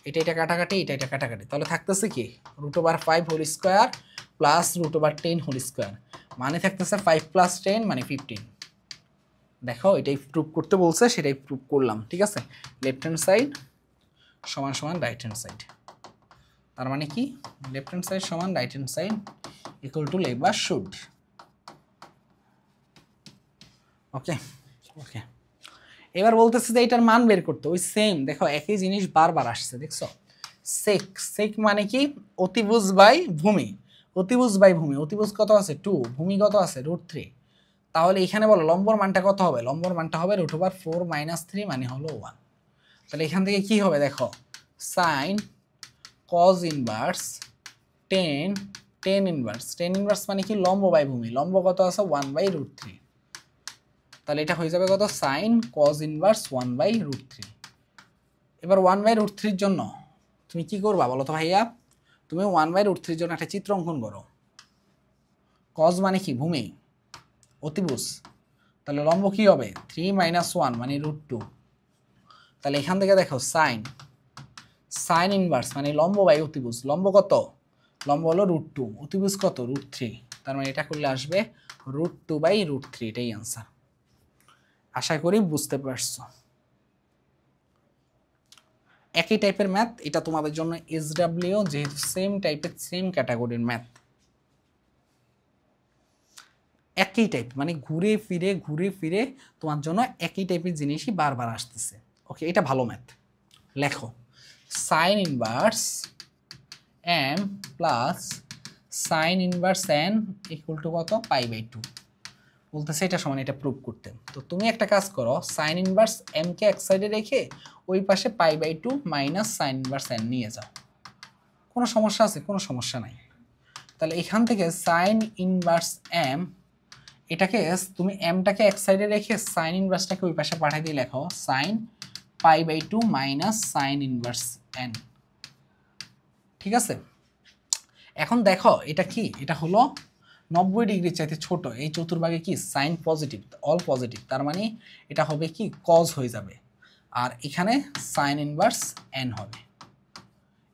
এটা কাটাকাটি, এটা কাটাকাটি, তাহলে থাকতেছে কি √5 whole square plus √10 whole square, মানে থাকতেছে 5 + 10 মানে 15। দেখো এটাই প্রুভ করতে বলছে, সেটাই প্রুভ করলাম, ঠিক আছে। লেফট হ্যান্ড সাইড সমান সমান রাইট হ্যান্ড সাইড, তার মানে কি লেফট হ্যান্ড সাইড সমান right hand side equal to লেখ বা শুড। ওকে ওকে, এবার বলতেছে যে এটার মান বের করতে, ওই সেম দেখো একই জিনিস বারবার আসছে, দেখছো সেক, সেক মানে কি অতিভুজ বাই ভূমি, অতিভুজ বাই ভূমি, অতিভুজ কত আছে 2, ভূমি কত আছে √3, তাহলে এখানে বলো লম্বর মানটা কত হবে, লম্বর মানটা হবে √4 - 3 মানে হলো 1। তাহলে এখান থেকে কি হবে দেখো, sign cos inverse ten inverse মানে কি লম্ব বাই ভূমি, লম্ব কত আছে 1/√3, তাহলে এটা হয়ে যাবে কত সাইন কজ ইনভার্স 1/√3। এবার 1/√3 জন্য তুমি কি করবা বলো তো ভাইয়া, তুমি 1/√3 জন্য একটা চিত্র অঙ্কন করো, কজ মানে কি ভূমি, অতিভুজ, তাহলে লম্ব কি হবে 3 - 1 মানে √2, তাহলে এখান থেকে দেখো সাইন ইনভার্স মানে লম্ব বাই অতিভুজ, লম্ব কত, লম্ব হলো √2, অতিভুজ কত √3, তার মানে এটা করলে আসবে √2/√3, এটাই আনসার। আশা করি বুঝতে পারছো। একই টাইপের ম্যাথ, এটা তোমাদের জন্য SW, যেহেতু সেম টাইপের সেম ক্যাটাগরির ম্যাথ, একই টাইপ মানে ঘুরে ফিরে তোমার জন্য একই টাইপের জিনিসই বারবার আসতেছে। ওকে, এটা ভালো ম্যাথ। লেখো sign inverse m plus sign inverse n equal to কত π/2, বলতেছে এটা সমান এটা প্রুভ করতে। তো তুমি একটা কাজ করো, সাইন ইনভার্স m কে এক সাইডে রেখে ওই পাশে π/2 মাইনাস সাইন ইনভার্স n নিয়ে যাও। কোনো সমস্যা আছে? কোনো সমস্যা নাই। তাহলে এখান থেকে সাইন ইনভার্স m, এটাকে তুমি mটাকে এক সাইডে রেখে সাইন ইনভার্সটাকে ওই পাশে পাঠিয়ে দিয়ে লেখো sine π/2 minus sine inverse n, ঠিক আছে। এখন দেখো এটা কি, এটা হলো 90 ডিগ্রি চাইতে ছোট, এই চতুর্ভাগে কি সাইন পজিটিভ, অল পজিটিভ, তার মানে এটা হবে কি কজ হয়ে যাবে, আর এখানে সাইন ইনভার্স n হবে।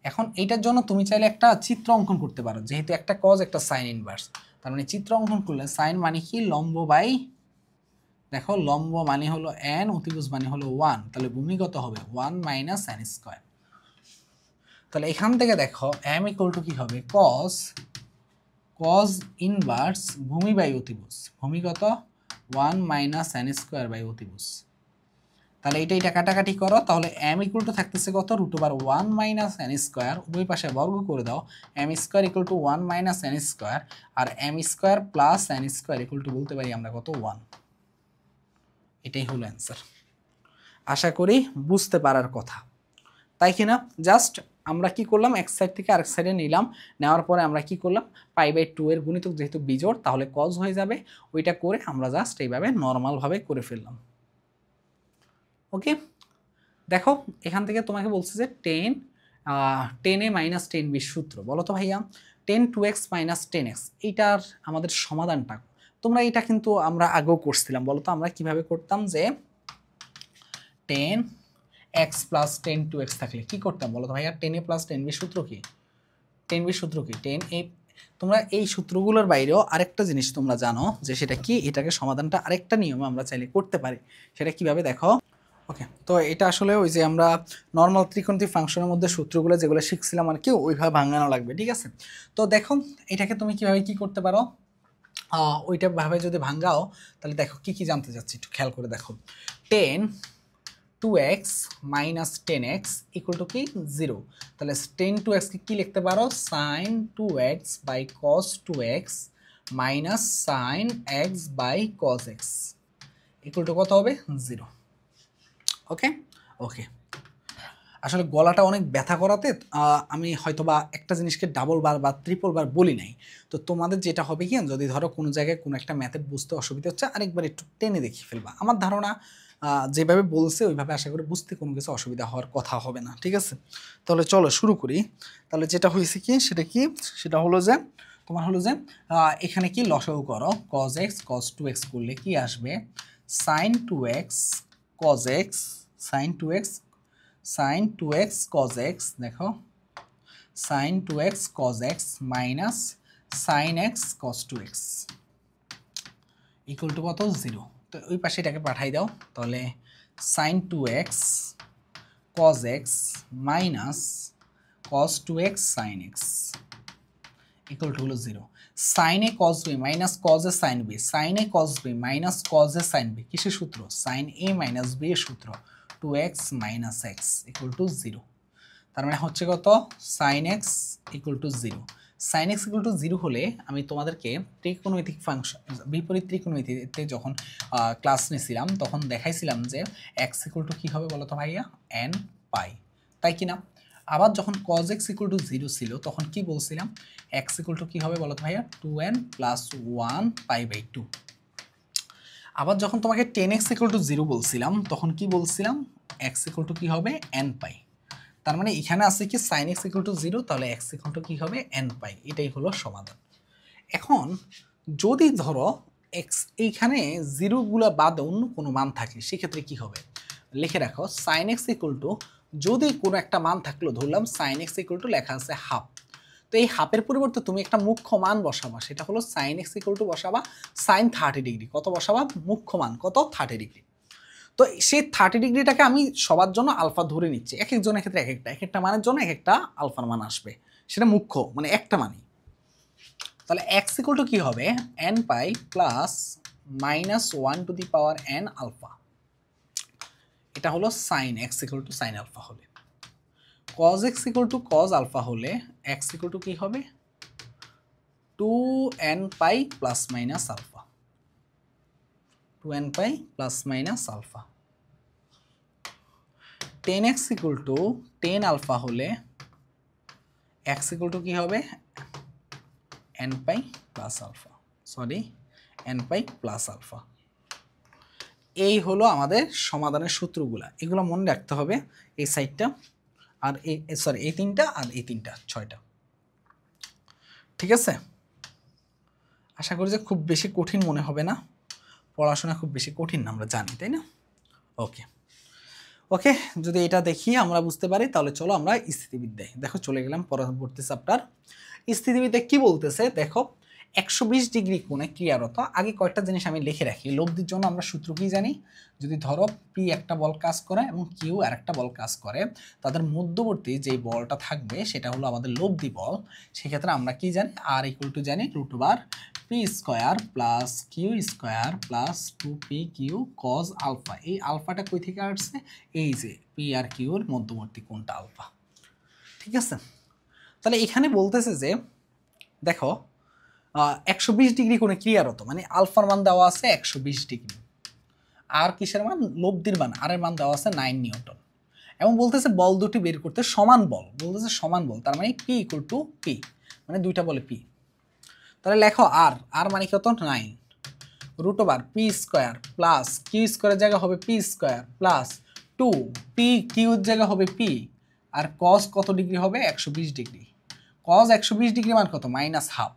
এখন এইটার জন্য তুমি চাইলে একটা চিত্র অঙ্কন করতে পারো, যেহেতু একটা কজ একটা সাইন ইনভার্স, তার মানে চিত্র অঙ্কন করলে সাইন মানে কি লম্ব বাই, দেখো লম্ব মানে হলো n, অতিভুজ মানে হলো 1, তাহলে ভূমিগত হবে 1 - n²। তাহলে এখান থেকে দেখো m ইকুয়াল টু কি হবে cos ইনভার্স ভূমি বাই অতিভুজ, ভূমি কত 1 - n² অতিভুজ। তাহলে এটা কাটাকাটি করো, তাহলে m ইকুয়াল টু থাকতেছে কত √1 - n², উভয় পাশে বর্গ করে দাও, m² ইকুয়াল টু 1 - n², আর m² plus n² equal to বলতে পারি আমরা কত 1। এটাই হলো অ্যান্সার। আশা করি বুঝতে পারার কথা, তাই কিনা। জাস্ট আমরা কি করলাম, এক সাইড থেকে আরেক সাইডে নিলাম, নেওয়ার পরে আমরা কি করলাম π/2 এর গুণিতক যেহেতু বিজোড় তাহলে কজ হয়ে যাবে, ওইটা করে আমরা জাস্ট এইভাবে নর্মালভাবে করে ফেললাম। ওকে, দেখো এখান থেকে তোমাকে বলছে যে 10a - 10b সূত্র, বলো তো ভাইয়া 10 2x - 10x, এইটার আমাদের সমাধানটা তোমরা, এটা কিন্তু আমরা আগেও করছিলাম, বলো তো আমরা কিভাবে করতাম, যে 10x + 10 2x থাকলে কি করতাম বলো তো ভাইয়া, 10a + 10b সূত্র কি, 10b সূত্র কি 10a। তোমরা এই সূত্রগুলোর বাইরেও আরেকটা জিনিস তোমরা জানো, যে সেটা কি, এটাকে সমাধানটা আরেকটা নিয়মে আমরা চাইলে করতে পারি, সেটা কিভাবে দেখো, ওকে, তো এটা আসলে ওই যে আমরা নর্মাল ত্রিকোণমিতিক ফাংশনের মধ্যে সূত্রগুলো যেগুলো শিখছিলাম আর কি ওইভাবে ভাঙানো লাগবে, ঠিক আছে। তো দেখো এটাকে তুমি কিভাবে কি করতে পারো, ওইটা ভাবে যদি ভাঙাও তাহলে দেখো কি কি জানতে যাচ্ছি একটু খেয়াল করে দেখো। 2x minus 10x equal to কি 0, তাহলে 10 2x কে কি লিখতে পারো sin 2x by cos 2x minus sin x by cos x equal to কত হবে 0। ওকে ওকে, আসলে গলাটা অনেক ব্যথা করাতে আমি হয়তোবা একটা জিনিসকে ডাবল বার বা ট্রিপল বার বলি নাই। তো তোমাদের যেটা হবে কি, যদি ধরো কোনো জায়গায় কোনো একটা ম্যাথের বুঝতে অসুবিধা হচ্ছে আরেকবার একটু টেনে দেখিয়ে ফেলবা। আমার ধারণা যেভাবে বলছে ওইভাবে আশা করি বুঝতে কোনো কিছু অসুবিধা হওয়ার কথা হবে না, ঠিক আছে। তাহলে চলো শুরু করি। তাহলে যেটা হয়েছে কি সেটা হলো যে তোমার হলো যে এখানে কি লসাগু করো, cos x cos 2x করলে কি আসবে sin 2x cos x sin 2x cos x, দেখো sin 2x cos x minus sin x cos 2x equal to কত 0। তো ওই পাশে এটাকে পাঠাই দাও, তাহলে sin 2x cos x minus cos 2x sin x equal to হলো 0। sin a cos b minus cos a sin b, sin a cos b minus cos a sin b কিসের সূত্র, sin a মাইনাস b এর সূত্র 2x minus x equal two 0। তার মানে হচ্ছে কত sin x equal two 0। sin x equal two 0 হলে আমি তোমাদেরকে ত্রিকোণমিতিক ফাংশন বিপরীত ত্রিকোণমিতিতে যখন ক্লাস নিয়েছিলাম তখন দেখাইছিলাম যে x ইকুয়াল টু কী হবে বলো তো ভাইয়া n পাই, তাই কি না। আবার যখন cos x ইকুয়াল টু 0 ছিল তখন কি বলছিলাম x ইকুয়াল টু কী হবে বলো তো ভাইয়া 2n প্লাস 1 পাই বাই 2। আবার যখন তোমাকে 10x ইকুয়াল টু 0 বলছিলাম তখন কি বলছিলাম x ইকুয়াল টু কী হবে n পাই। তার মানে এখানে আছে কি sin x ইকুয়াল টু 0, তাহলে x ইকুয়াল টু কী হবে n পাই। এটাই হলো সমাধান। এখন যদি ধরো x এইখানে 0গুলো বাদে অন্য কোনো মান থাকে সেক্ষেত্রে কি হবে লিখে রাখো sin x ইকুয়াল টু যদি কোনো একটা মান থাকলো, ধরলাম sin x ইকুয়াল টু লেখা আছে হাফ, তো এই হাফের পরিবর্তে তুমি একটা মুখ্য মান বসাবা, সেটা হলো sin x ইকুয়াল টু বসাবা sin 30 ডিগ্রি, কত বসাবা মুখ্য মান কত 30 ডিগ্রি। তো সেই 30 ডিগ্রিটাকে আমি সবার জন্য আলফা ধরে নিচ্ছি, এক একজনের ক্ষেত্রে এক একটা মানের জন্য এক একটা আলফার মান আসবে, সেটা মুখ্য মানে একটা মানই। তাহলে x ইকুয়াল টু কী হবে n pi plus minus 1 to the power n alpha, এটা হলো sine x equal to sine alpha হলে। cos x equal to cos alpha হলে x ইকুয়াল টু কী হবে 2n pi plus minus alpha, 2n pi plus minus alpha. 10x equal to 10 alpha হলে x equal to কী হবে n pi plus alpha, n pi plus alpha. এই হলো আমাদের সমাধানের সূত্রগুলা, এগুলো মনে রাখতে হবে এই সাইডটা আর এই তিনটা আর এই তিনটা 6টা, ঠিক আছে। আশা করি যে খুব বেশি কঠিন মনে হবে না, পড়াশোনা খুব বেশি কঠিন না আমরা জানি, তাই না। ওকে ওকে, যদি এটা দেখি আমরা বুঝতে পারি তাহলে চলো আমরা স্থিতিবিদ্যায় দেখো চলে গেলাম পরবর্তী চ্যাপ্টার। স্থিতিবিদ্যা কি বলতেছে দেখো 120 ডিগ্রি কোণে ক্রিয়ারত, আগে কয়েকটা জিনিস আমি লিখে রাখি লব্ধির জন্য আমরা সূত্র কি জানি, যদি ধরো পি একটা বল কাজ করে এবং কিউ আর একটা বল কাজ করে, তাদের মধ্যবর্তী যে বলটা থাকবে সেটা হলো আমাদের লব্ধি বল, সেক্ষেত্রে আমরা কি জানি আর ইকুয়াল টু জানি root over p square plus q square plus 2p q cos alpha. এই আলফাটা কই থেকে আসছে, এই যে পি আর কিউর মধ্যবর্তী কোণটা আলফা, ঠিক আছে। তাহলে এখানে বলতেছে যে দেখো 120 ডিগ্রি কোণে ক্রিয়ারত মানে আলফার মান দেওয়া আছে 120 ডিগ্রি, আর কিসের মান লব্ধির মান আর এর মান দেওয়া আছে 9 নিউটন, এবং বলতেছে বল দুটি বের করতে সমান বল, বলতেছে সমান বল, তার মানে পি ইকুয়াল টু পি মানে দুইটা বলে পি। তাহলে লেখো আর মানে কত 9 root over p square plus q স্কোয়ারের জায়গা হবে পি স্কোয়ার প্লাস 2 পি কিউর জায়গা হবে পি, আর কস কত ডিগ্রি হবে 120 ডিগ্রি, কস 120 ডিগ্রি মান কত minus half,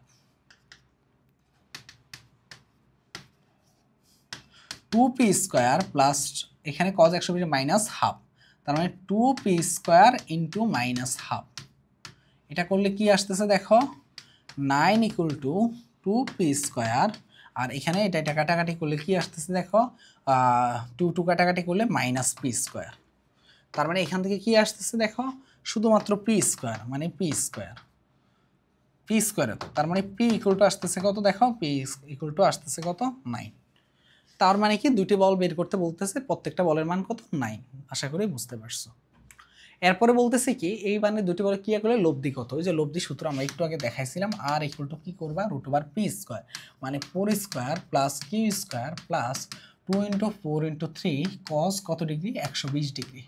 2p square plus এখানে cos 120 মাইনাস হাফ, তার মানে 2p square into minus half. এটা করলে কি আসতেছে দেখো 9 ইকুয়াল টু 2p স্কোয়ার আর এখানে এটা কাটাকাটি করলে কি আসতেছে দেখো, 2 কাটাকাটি করলে মাইনাস পি স্কোয়ার। তার মানে এখান থেকে কি আসতেছে দেখো, শুধুমাত্র পি স্কোয়ার, মানে পি স্কোয়ার তো তার মানে পি ইকুয়াল টু আসতেছে কত দেখো, পি ইকুয়াল টু আসতেছে কত 9। তার মানে কি দুটি বল বের করতে বলতেছে, প্রত্যেকটা বলের মান কত 9। আশা করি বুঝতে পারছো। এরপরে বলতেছে কি এই মানে দুটি বলে কি করলে লব্ধি কত, ওই যে লব্ধি সূত্র আমরা একটু আগে দেখাইছিলাম, আর ইকুয়াল টু কি করবা রুট ওভার পি স্কোয়ার, মানে 4 square plus q square plus 2 × 4 × 3 cos কত ডিগ্রি 120 ডিগ্রি।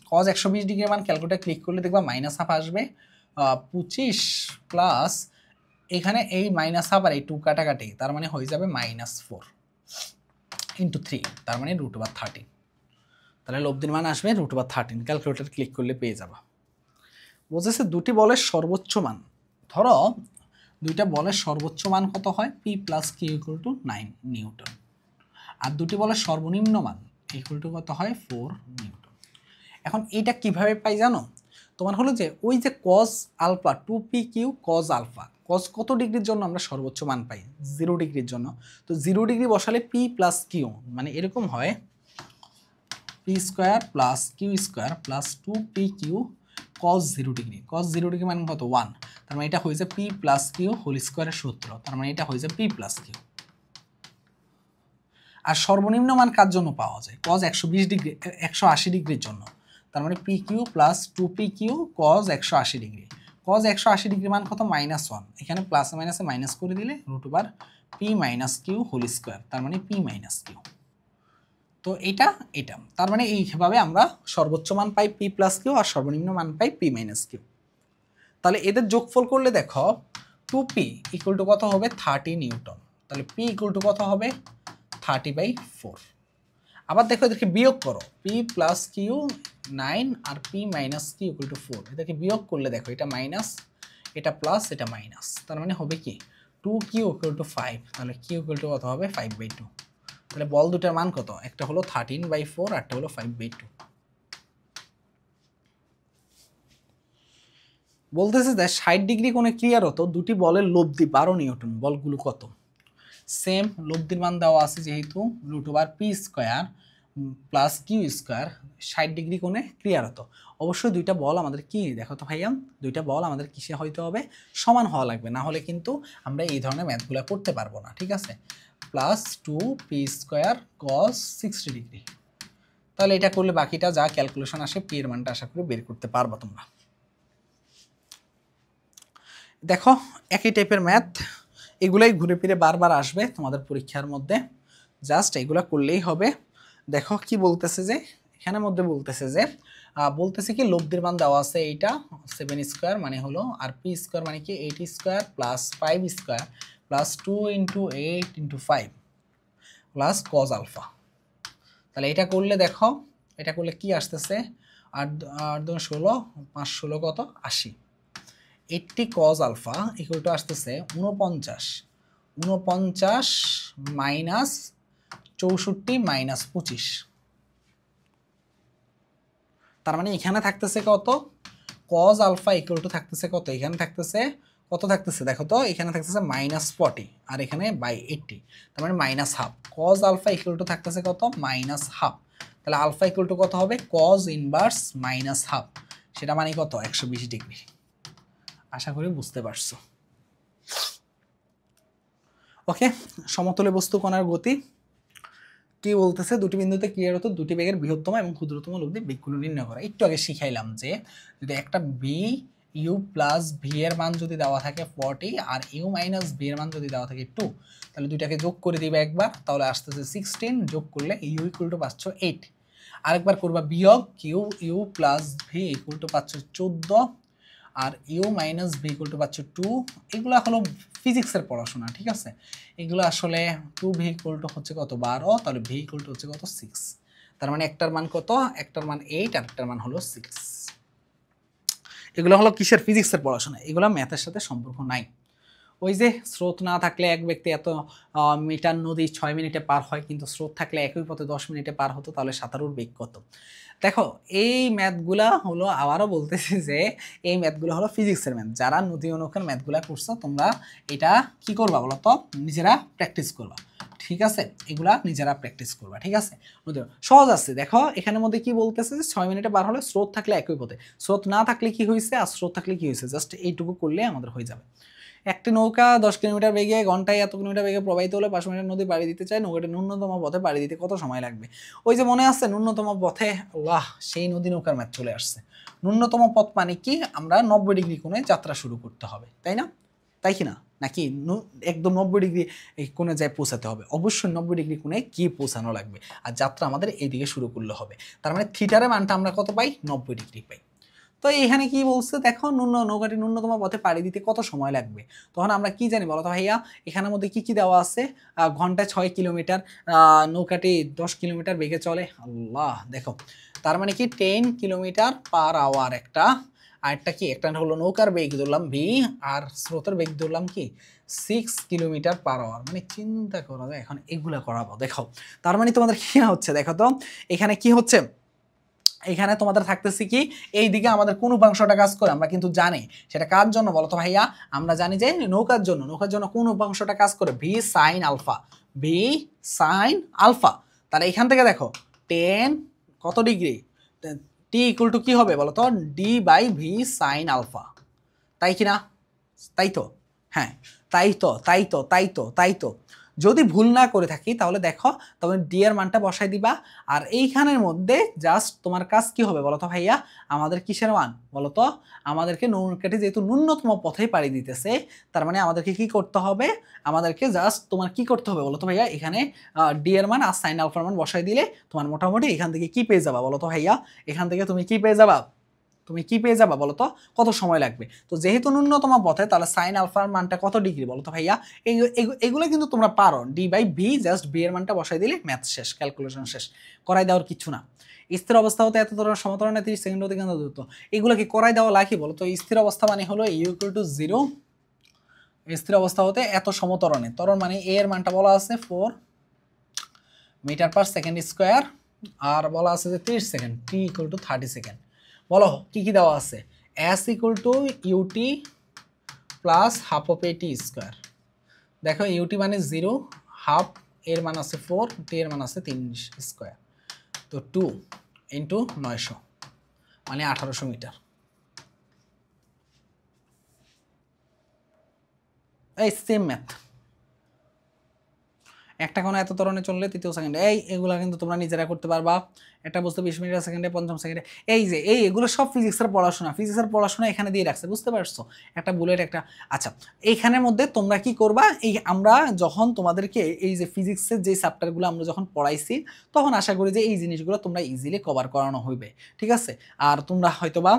কস 120 ডিগ্রির মান ক্যালকুলেটার ক্লিক করলে দেখবা মাইনাস হাফ আসবে, 25 প্লাস এখানে এই মাইনাস হাফ আর এই 2 কাটাকাটি, তার মানে হয়ে যাবে -4 × 3, তার মানে রুট ওভার 13। তাহলে লব্ধির মান আসবে রুট ওভার 13, ক্যালকুলেটর ক্লিক করলে পেয়ে যাবা। বুঝেছে? দুটি বলের সর্বোচ্চ মান, ধরো দুইটা বলের সর্বোচ্চ মান কত হয়, P plus Q equal to 9 newton, আর দুটি বলের সর্বনিম্ন মান ইকুয়াল টু কত হয় 4 নিউটন। এখন এইটা কিভাবে পাই জানো, তোমার হলো যে ওই যে cos alpha 2p q cos alpha, cos কত ডিগ্রির জন্য আমরা সর্বোচ্চ মান পাই 0 ডিগ্রির জন্য, তো 0 ডিগ্রি বসালে পি প্লাস কিউ মানে এরকম হয় p square plus q square plus 2p q cos 0 degree, cos 0 degree মানে কত 1, তার মানে এটা হয়েছে পি প্লাস কিউ হোল স্কোয়ারের সূত্র, তার মানে এটা হয়েছে পি প্লাস কিউ। আর সর্বনিম্ন মান কার জন্য পাওয়া যায়, কজ 120 ডিগ্রি 180 ডিগ্রির জন্য, তার মানে p q plus 2p q cos 180 degree, cos 180 degree মান কত -1, এখানে প্লাসে মাইনাসে মাইনাস করে দিলে root over p minus q whole square, তার মানে পি মাইনাস কিউ। তো এটা তার মানে এইভাবে আমরা সর্বোচ্চ মান পাই পি প্লাস কিউ আর সর্বনিম্ন মান পাই পি মাইনাস কিউ। তাহলে এদের যোগফল করলে দেখো 2p ইকুয়াল টু কত হবে 30 নিউটন, তাহলে p ইকুয়াল টু কত হবে 30/4। আবার দেখো এদেরকে বিয়োগ করো, p প্লাস কিউ 9 আর p minus q equal to 4, এদেরকে বিয়োগ করলে দেখো এটা মাইনাস এটা প্লাস এটা মাইনাস, তার মানে হবে কি 2q ইকুয়াল টু 5, তাহলে q ইকুয়াল টু কত হবে 5/2। তাহলে বল দুটার মান কত, একটা হলো 13/4 আর একটা হলো 5/2। বলতেছে যে 60 ডিগ্রি কোণে ক্রিয়ারত দুটি বলের লব্ধি 12 নিউটন, বলগুলো কত, সেম লব্ধির মান দেওয়া আছে যেহেতু root over p square plus q square 60 degree কোণে ক্রিয়ারত, অবশ্যই দুইটা বল আমাদের কি দেখো তো ভাইয়া, দুইটা বল আমাদের কিসে হইতে হবে সমান হওয়া লাগবে, না হলে কিন্তু আমরা এই ধরনের ম্যাথগুলো করতে পারবো না, ঠিক আছে। Plus 2p square cos 60 degree, তাহলে এটা করলে বাকিটা যা ক্যালকুলেশন আসে পি এর মানটা আশা করি বের করতে পারবো তোমরা। দেখো একই টাইপের ম্যাথ, এগুলাই ঘুরে ফিরে বারবার আসবে তোমাদের পরীক্ষার মধ্যে, জাস্ট এগুলা করলেই হবে। দেখো কি বলতেছে যে এখানের মধ্যে বলতেছে কি লব্ধির মান দেওয়া আছে এইটা 7 স্কোয়ার মানে হলো, আর পি স্কোয়ার মানে কি 8 square plus 5 square plus 2 × 8 × 5 plus cos alpha. তাহলে এটা করলে দেখো এটা করলে কি আসতেছে 8 × 16 5 16 কত 80, 80 কজ আলফা ইকুয়াল টু আসতেছে 49 মাইনাস 64 মাইনাস 25, তার মানে এখানে থাকতেছে কত কজ আলফা ইকুয়াল টু থাকতেছে কত, এখানে থাকতেছে কত থাকতেছে দেখো তো, এখানে থাকতেছে -40 আর এখানে /80, তার মানে -1/2, কজ আলফা ইকুয়াল টু থাকতেছে কত -1/2, তাহলে আলফা ইকুয়াল টু কত হবে কজ ইনভার্স -1/2, সেটা মানে কত 120 ডিগ্রি। আশা করি বুঝতে পারছো। ওকে, সমতলে বস্তু কণার গতি কি বলতেছে, দুটি বিন্দুতে ক্রিয়ারত দুটি বেগের বৃহত্তম এবং ক্ষুদ্রতম লব্ধি বেগগুলো নির্ণয় করা। একটু আগে শিখাইলাম যে যদি একটা বি ইউ প্লাস ভি এর মান যদি দেওয়া থাকে 40 আর ইউ মাইনাস ভি এর মান যদি দেওয়া থাকে 2, তাহলে দুইটাকে যোগ করে দিবে একবার, তাহলে আসতেছে 16, যোগ করলে ইউ ইকুয়াল টু পাচ্ছ 8, আরেকবার করবা বিয়োগ q u plus v equal to পাচ্ছ 14 আর u minus v equal to পাচ্ছ 2, এগুলো হলো ফিজিক্সের পড়াশোনা, ঠিক আছে। এগুলো আসলে 2v ইকুয়াল টু হচ্ছে কত 12, তাহলে v ইকুয়াল টু হচ্ছে কত 6, তার মানে একটার মান কত, একটার মান 8 আর একটার মান হলো 6। এগুলো হলো কিসের ফিজিক্সের পড়াশোনা, এগুলো ম্যাথের সাথে সম্পর্ক নাই। ওই যে স্রোত না থাকলে এক ব্যক্তি এত মিটার নদী 6 মিনিটে পার হয়, কিন্তু স্রোত থাকলে একই পথে 10 মিনিটে পার হতো, তাহলে সাঁতারুর বেগ কত? দেখো এই ম্যাথগুলা হলো, আবারও বলতেছি যে এই ম্যাথগুলো হলো ফিজিক্সের ম্যাথ। যারা নদী অনুকার ম্যাথগুলা করছো তোমরা এটা কি করবা বলো তো, নিজেরা প্র্যাকটিস করবা, ঠিক আছে? এগুলা নিজেরা প্র্যাকটিস করবা, ঠিক আছে? সহজ আছে। দেখো এখানের মধ্যে কি বলতেছে যে 6 মিনিটে বার হলে স্রোত থাকলে একই পথে, স্রোত না থাকলে কি হয়েছে আর স্রোত থাকলে কি হয়েছে, জাস্ট এইটুকু করলে আমাদের হয়ে যাবে। একটি নৌকা 10 কিলোমিটার বেগে ঘন্টায় এত কিলোমিটার বেগে প্রবাহিত হলে 5 মিনিট নদী পাড়ি দিতে চায়, নৌকাটি ন্যূনতম পথে পাড়ি দিতে কত সময় লাগবে? ওই যে মনে আছে ন্যূনতম পথে, আল্লাহ সেই নদী নৌকার ম্যাথ চলে আসছে। ন্যূনতম পথ মানে কি, আমরা 90 ডিগ্রি কোণে যাত্রা শুরু করতে হবে, তাই না? তাই কি না? নাকি একদম 90 ডিগ্রি এই কোণে যায় পৌঁছাতে হবে? অবশ্যই 90 ডিগ্রি কোণে গিয়ে পৌঁছানো লাগবে, আর যাত্রা আমাদের এইদিকে শুরু করলে হবে। তার মানে থিটারের মানটা আমরা কত পাই? 90 ডিগ্রি পাই। তো এখানে কি বলছে দেখো, নৌকাটি ন্যূনতম পথে পাড়ি দিতে কত সময় লাগবে? তখন আমরা কি জানি বলো তো ভাইয়া, এখানের মধ্যে কি কি দেওয়া আছে? ঘন্টায় 6 কিলোমিটার, নৌকাটি 10 কিলোমিটার বেগে চলে। আল্লাহ, দেখো তার মানে কি 10 কিলোমিটার পার আওয়ার একটা, আর একটা কি, একটা হলো নৌকার বেগ ধরলাম ভি, আর স্রোতের বেগ ধরলাম কি 6 কিলোমিটার পার আওয়ার। মানে চিন্তা করো, এখন এগুলা করাবো। দেখো তার মানে তোমাদের কি হচ্ছে, দেখো তো এখানে কি হচ্ছে, এখানে তোমাদের থাকতেছে কি, এই দিকে আমাদের কোন উপাংশটা কাজ করে আমরা কিন্তু জানি, সেটা কার জন্য বলো তো ভাইয়া? আমরা জানি যে নৌকার জন্য। নৌকার জন্য কোন উপাংশটা কাজ করে? V sine alpha, v sine alpha. তাহলে এখান থেকে দেখো 10 কত ডিগ্রি, টি ইকুয়াল টু কি হবে বলো তো, d by v sine alpha, তাই কি না? তাই তো, হ্যাঁ তাই তো, তাই তো, তাই তো, তাই তো। যদি ভুল না করে থাকি তাহলে দেখো, তবে ডি এর মানটা বসাই দিবা, আর এইখানের মধ্যে জাস্ট তোমার কাজ কি হবে বলো তো ভাইয়া? আমাদের কিসের মান বলো তো? আমাদেরকে নৌকাটি যেহেতু ন্যূনতম পথে পাড়ি দিতেছে, তার মানে আমাদেরকে কি করতে হবে? আমাদেরকে জাস্ট তোমার কি করতে হবে বলো তো ভাইয়া? এখানে ডি এর মান আর সাইন আলফার মান বসাই দিলে তোমার মোটামুটি এখান থেকে কি পেয়ে যাবা বলো তো ভাইয়া? এখান থেকে তুমি কি পেয়ে যাবা? তুমি কি পেয়ে যাবা বলো তো? কত সময় লাগবে? তো যেহেতু ন্যূনতম পথে, তাহলে সাইন আলফার মানটা কত ডিগ্রি বলো তো ভাইয়া? এগুলো কিন্তু তোমরা পারো, d by v, just b এর মানটা বসাই দিলে ম্যাথ শেষ, ক্যালকুলেশন শেষ, করাই দেওয়ার কিছু না। স্থির অবস্থা হতে এত ধরনের সমতরণে 30 সেকেন্ড অতিক্রান্ত দ্রুত, এগুলো কি করাই দেওয়া লাগে বলো তো? স্থির অবস্থা মানে হলো ইউ ইকুয়াল টু 0, স্থির অবস্থা হতে এত সমতরণে, ত্বরণ মানে এ এর মানটা বলা আছে 4 মিটার পার সেকেন্ড স্কোয়ার, আর বলা আছে যে 30 second, t equal to 30 second. বলো কি কি দেওয়া আছে? S equal to ut plus half of at square. দেখো ইউটি মানে 0, হাফ এর মান আছে 4, টি এর মান আছে 3 স্কোয়ার, তো 2 ইন্টু 900 মানে 1800 মিটার। এই সেম ম্যাথ, একটা কোনো এত ত্বরণে চললে তৃতীয় সেকেন্ডে, এগুলো কিন্তু তোমরা নিজেরা করতে পারবা। একটা বস্তু 20 মিটার সেকেন্ডে, পঞ্চম সেকেন্ডে, এই যে এগুলো সব ফিজিক্সের পড়াশোনা, ফিজিক্সের পড়াশোনা এখানে দিয়ে রাখছে, বুঝতে পারছো? একটা বুলেট একটা, আচ্ছা এইখানের মধ্যে তোমরা কি করবা, এই আমরা যখন তোমাদেরকে এই যে ফিজিক্সের যে চ্যাপ্টারগুলো আমরা যখন পড়াইছি, তখন আশা করি যে এই জিনিসগুলো তোমরা ইজিলি কভার করানো হইবে, ঠিক আছে? আর তোমরা হয়তোবা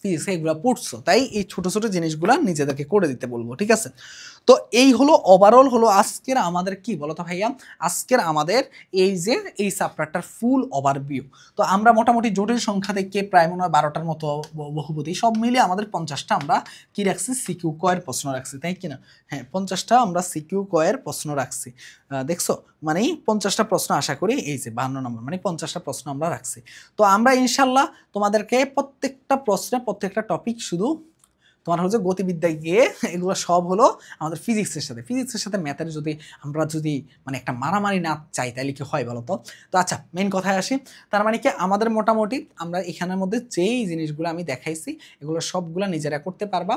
ফিজিক্সে এগুলো পড়ছো, তাই এই ছোট ছোট জিনিসগুলো নিজেদেরকে করে দিতে বলবো, ঠিক আছে? তো এই হলো ওভারঅল হলো আজকের আমাদের কি বলতো ভাইয়া, আজকের আমাদের এই যে এই চ্যাপ্টারটার ফুল ওভারভিউ। তো আমরা মোটামুটি জটিল সংখ্যা থেকে প্রায় মনে হয় 12টার মতো বহুপদী সব মিলিয়ে আমাদের 50টা আমরা কি রাখছি, সিকিউ কয়ের প্রশ্ন রাখছি, তাই কিনা? হ্যাঁ 50টা আমরা সিকিউ কয়ের প্রশ্ন রাখছি, দেখছো? মানে 50টা প্রশ্ন আশা করি, এই যে 52 নম্বর মানে 50টা প্রশ্ন আমরা রাখছি। তো আমরা ইনশাল্লাহ তোমাদেরকে প্রত্যেকটা প্রশ্নে প্রত্যেকটা টপিক শুধু তোমার হচ্ছে গতিবিদ্যায় গিয়ে এগুলো সব হলো আমাদের ফিজিক্সের সাথে ম্যাথের যদি আমরা যদি মানে একটা মারামারি না চাই তাহলে কি হয় বলো তো? তো আচ্ছা মেইন কথায় আসি, তার মানে কি আমাদের মোটামুটি আমরা এখানের মধ্যে যেই জিনিসগুলো আমি দেখাইছি এগুলো সবগুলো নিজেরা করতে পারবা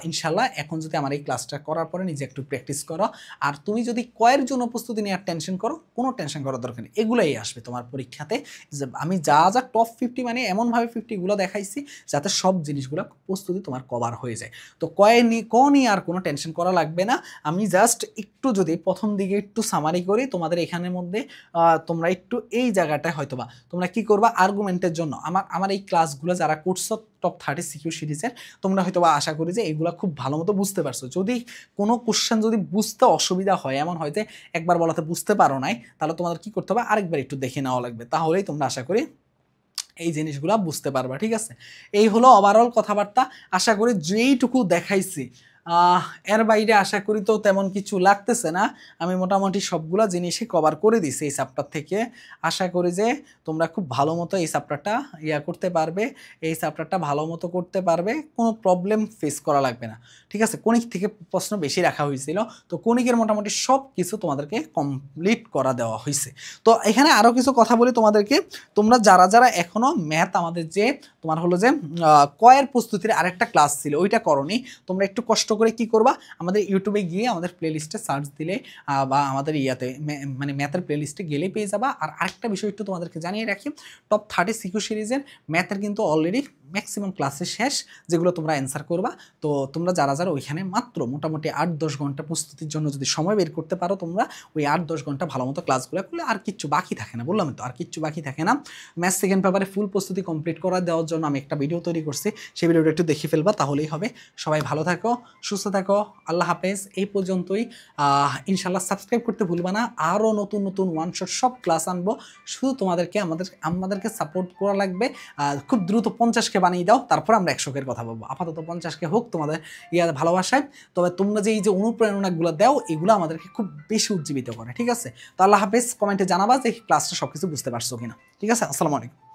ইনশাল্লাহ। এখন যদি আমার এই ক্লাসটা করার পরে নিজে একটু প্র্যাকটিস করো, আর তুমি যদি কয়ের জন্য প্রস্তুতি নেওয়ার টেনশন করো, কোনো টেনশন করার দরকার নেই, এগুলাই আসবে তোমার পরীক্ষাতে। যে আমি যা যা টপ 50 মানে এমনভাবে 50গুলো দেখাইছি যাতে সব জিনিসগুলো প্রস্তুতি তোমার কভার হয়ে যায়। তো ক নিয়ে আর কোনো টেনশন করা লাগবে না। আমি জাস্ট একটু যদি প্রথম দিকে একটু সামারি করি তোমাদের এখানের মধ্যে, তোমরা একটু এই জায়গাটায় হয়তোবা তোমরা কি করবা আর্গুমেন্টের জন্য, আমার এই ক্লাসগুলো যারা করছো টপ 30 সিকিউ সিরিজের, তোমরা হয়তোবা আশা করি যে এগুলো খুব ভালো মতো বুঝতে পারছো। যদি কোনো কোশ্চেন যদি বুঝতে অসুবিধা হয়, এমন হয় যে একবার বলাতে বুঝতে পারো নাই, তাহলে তোমাদের কি করতে হবে, আরেকবার একটু দেখে নেওয়া লাগবে, তাহলেই তোমরা আশা করি এই জিনিসগুলো বুঝতে পারবা, ঠিক আছে? এই হলো ওভারঅল কথাবার্তা। আশা করি যেইটুকু দেখাইছি এর বাইরে আশা করি তো তেমন কিছু লাগতেছে না। আমি মোটামুটি সবগুলা জিনিসই কভার করে দিছি এই চ্যাপ্টার থেকে। আশা করি যে তোমরা খুব ভালো মতো এই চ্যাপ্টারটা করতে পারবে, এই চ্যাপ্টারটা ভালো মতো করতে পারবে, কোনো প্রবলেম ফেস করা লাগবে না। ঠিক আছে, কণিক থেকে প্রশ্ন বেশি রাখা হয়েছিল, তো কণিকের মোটামুটি সব কিছু তোমাদেরকে কমপ্লিট করা দেওয়া হয়েছে। তো এখানে আরও কিছু কথা বলি তোমাদেরকে, তোমরা যারা যারা এখনও ম্যাথ আমাদের যে তোমার হলো যে কয়ের প্রস্তুতির আরেকটা ক্লাস ছিল ওইটা করনি, তোমরা একটু কষ্ট করে কি করবা, আমাদের ইউটিউবে গিয়ে আমাদের প্লেলিস্টে সার্চ দিলে বা আমাদের মানে ম্যাথের প্লেলিস্টে গেলেই পেয়ে যাবা। আর আরেকটা বিষয় একটু তোমাদেরকে জানিয়ে রাখি, টপ 30 সিকিউ সিরিজের ম্যাথের কিন্তু অলরেডি ম্যাক্সিমাম ক্লাসে শেষ, যেগুলো তোমরা অ্যান্সার করবা। তো তোমরা যারা যারা ওইখানে মাত্র মোটামুটি 8-10 ঘন্টা প্রস্তুতির জন্য যদি সময় বের করতে পারো, তোমরা ওই 8-10 ঘন্টা ভালো মতো ক্লাসগুলো করলে আর কিচ্ছু বাকি থাকে না, বললাম তো আর কিচ্ছু বাকি থাকে না। ম্যাথ সেকেন্ড পেপারে ফুল প্রস্তুতি কমপ্লিট করা দেওয়ার জন্য আমি একটা ভিডিও তৈরি করছি, সেই ভিডিওটা একটু দেখে ফেলবা, তাহলেই হবে। সবাই ভালো থাকো, সুস্থ থাকো, আল্লাহ হাফেজ। এই পর্যন্তই, ইনশাল্লাহ সাবস্ক্রাইব করতে ভুলবা না, আরও নতুন নতুন ওয়ান শট সব ক্লাস আনবো। শুধু তোমাদেরকে আমাদেরকে সাপোর্ট করা লাগবে। খুব দ্রুত 50কে বানিয়ে দাও, তারপর আমরা 100-এর কথা বলবো। আপাতত 50কে হোক তোমাদের ভালোবাসায়। তবে তোমরা যে এই যে অনুপ্রেরণাগুলো দাও, এগুলো আমাদেরকে খুব বেশি উজ্জীবিত করে। ঠিক আছে, তো আল্লাহ হাফেজ। কমেন্টে জানাবা যে ক্লাসটা সব কিছু বুঝতে পারছো কিনা। ঠিক আছে, আসসালামু আলাইকুম।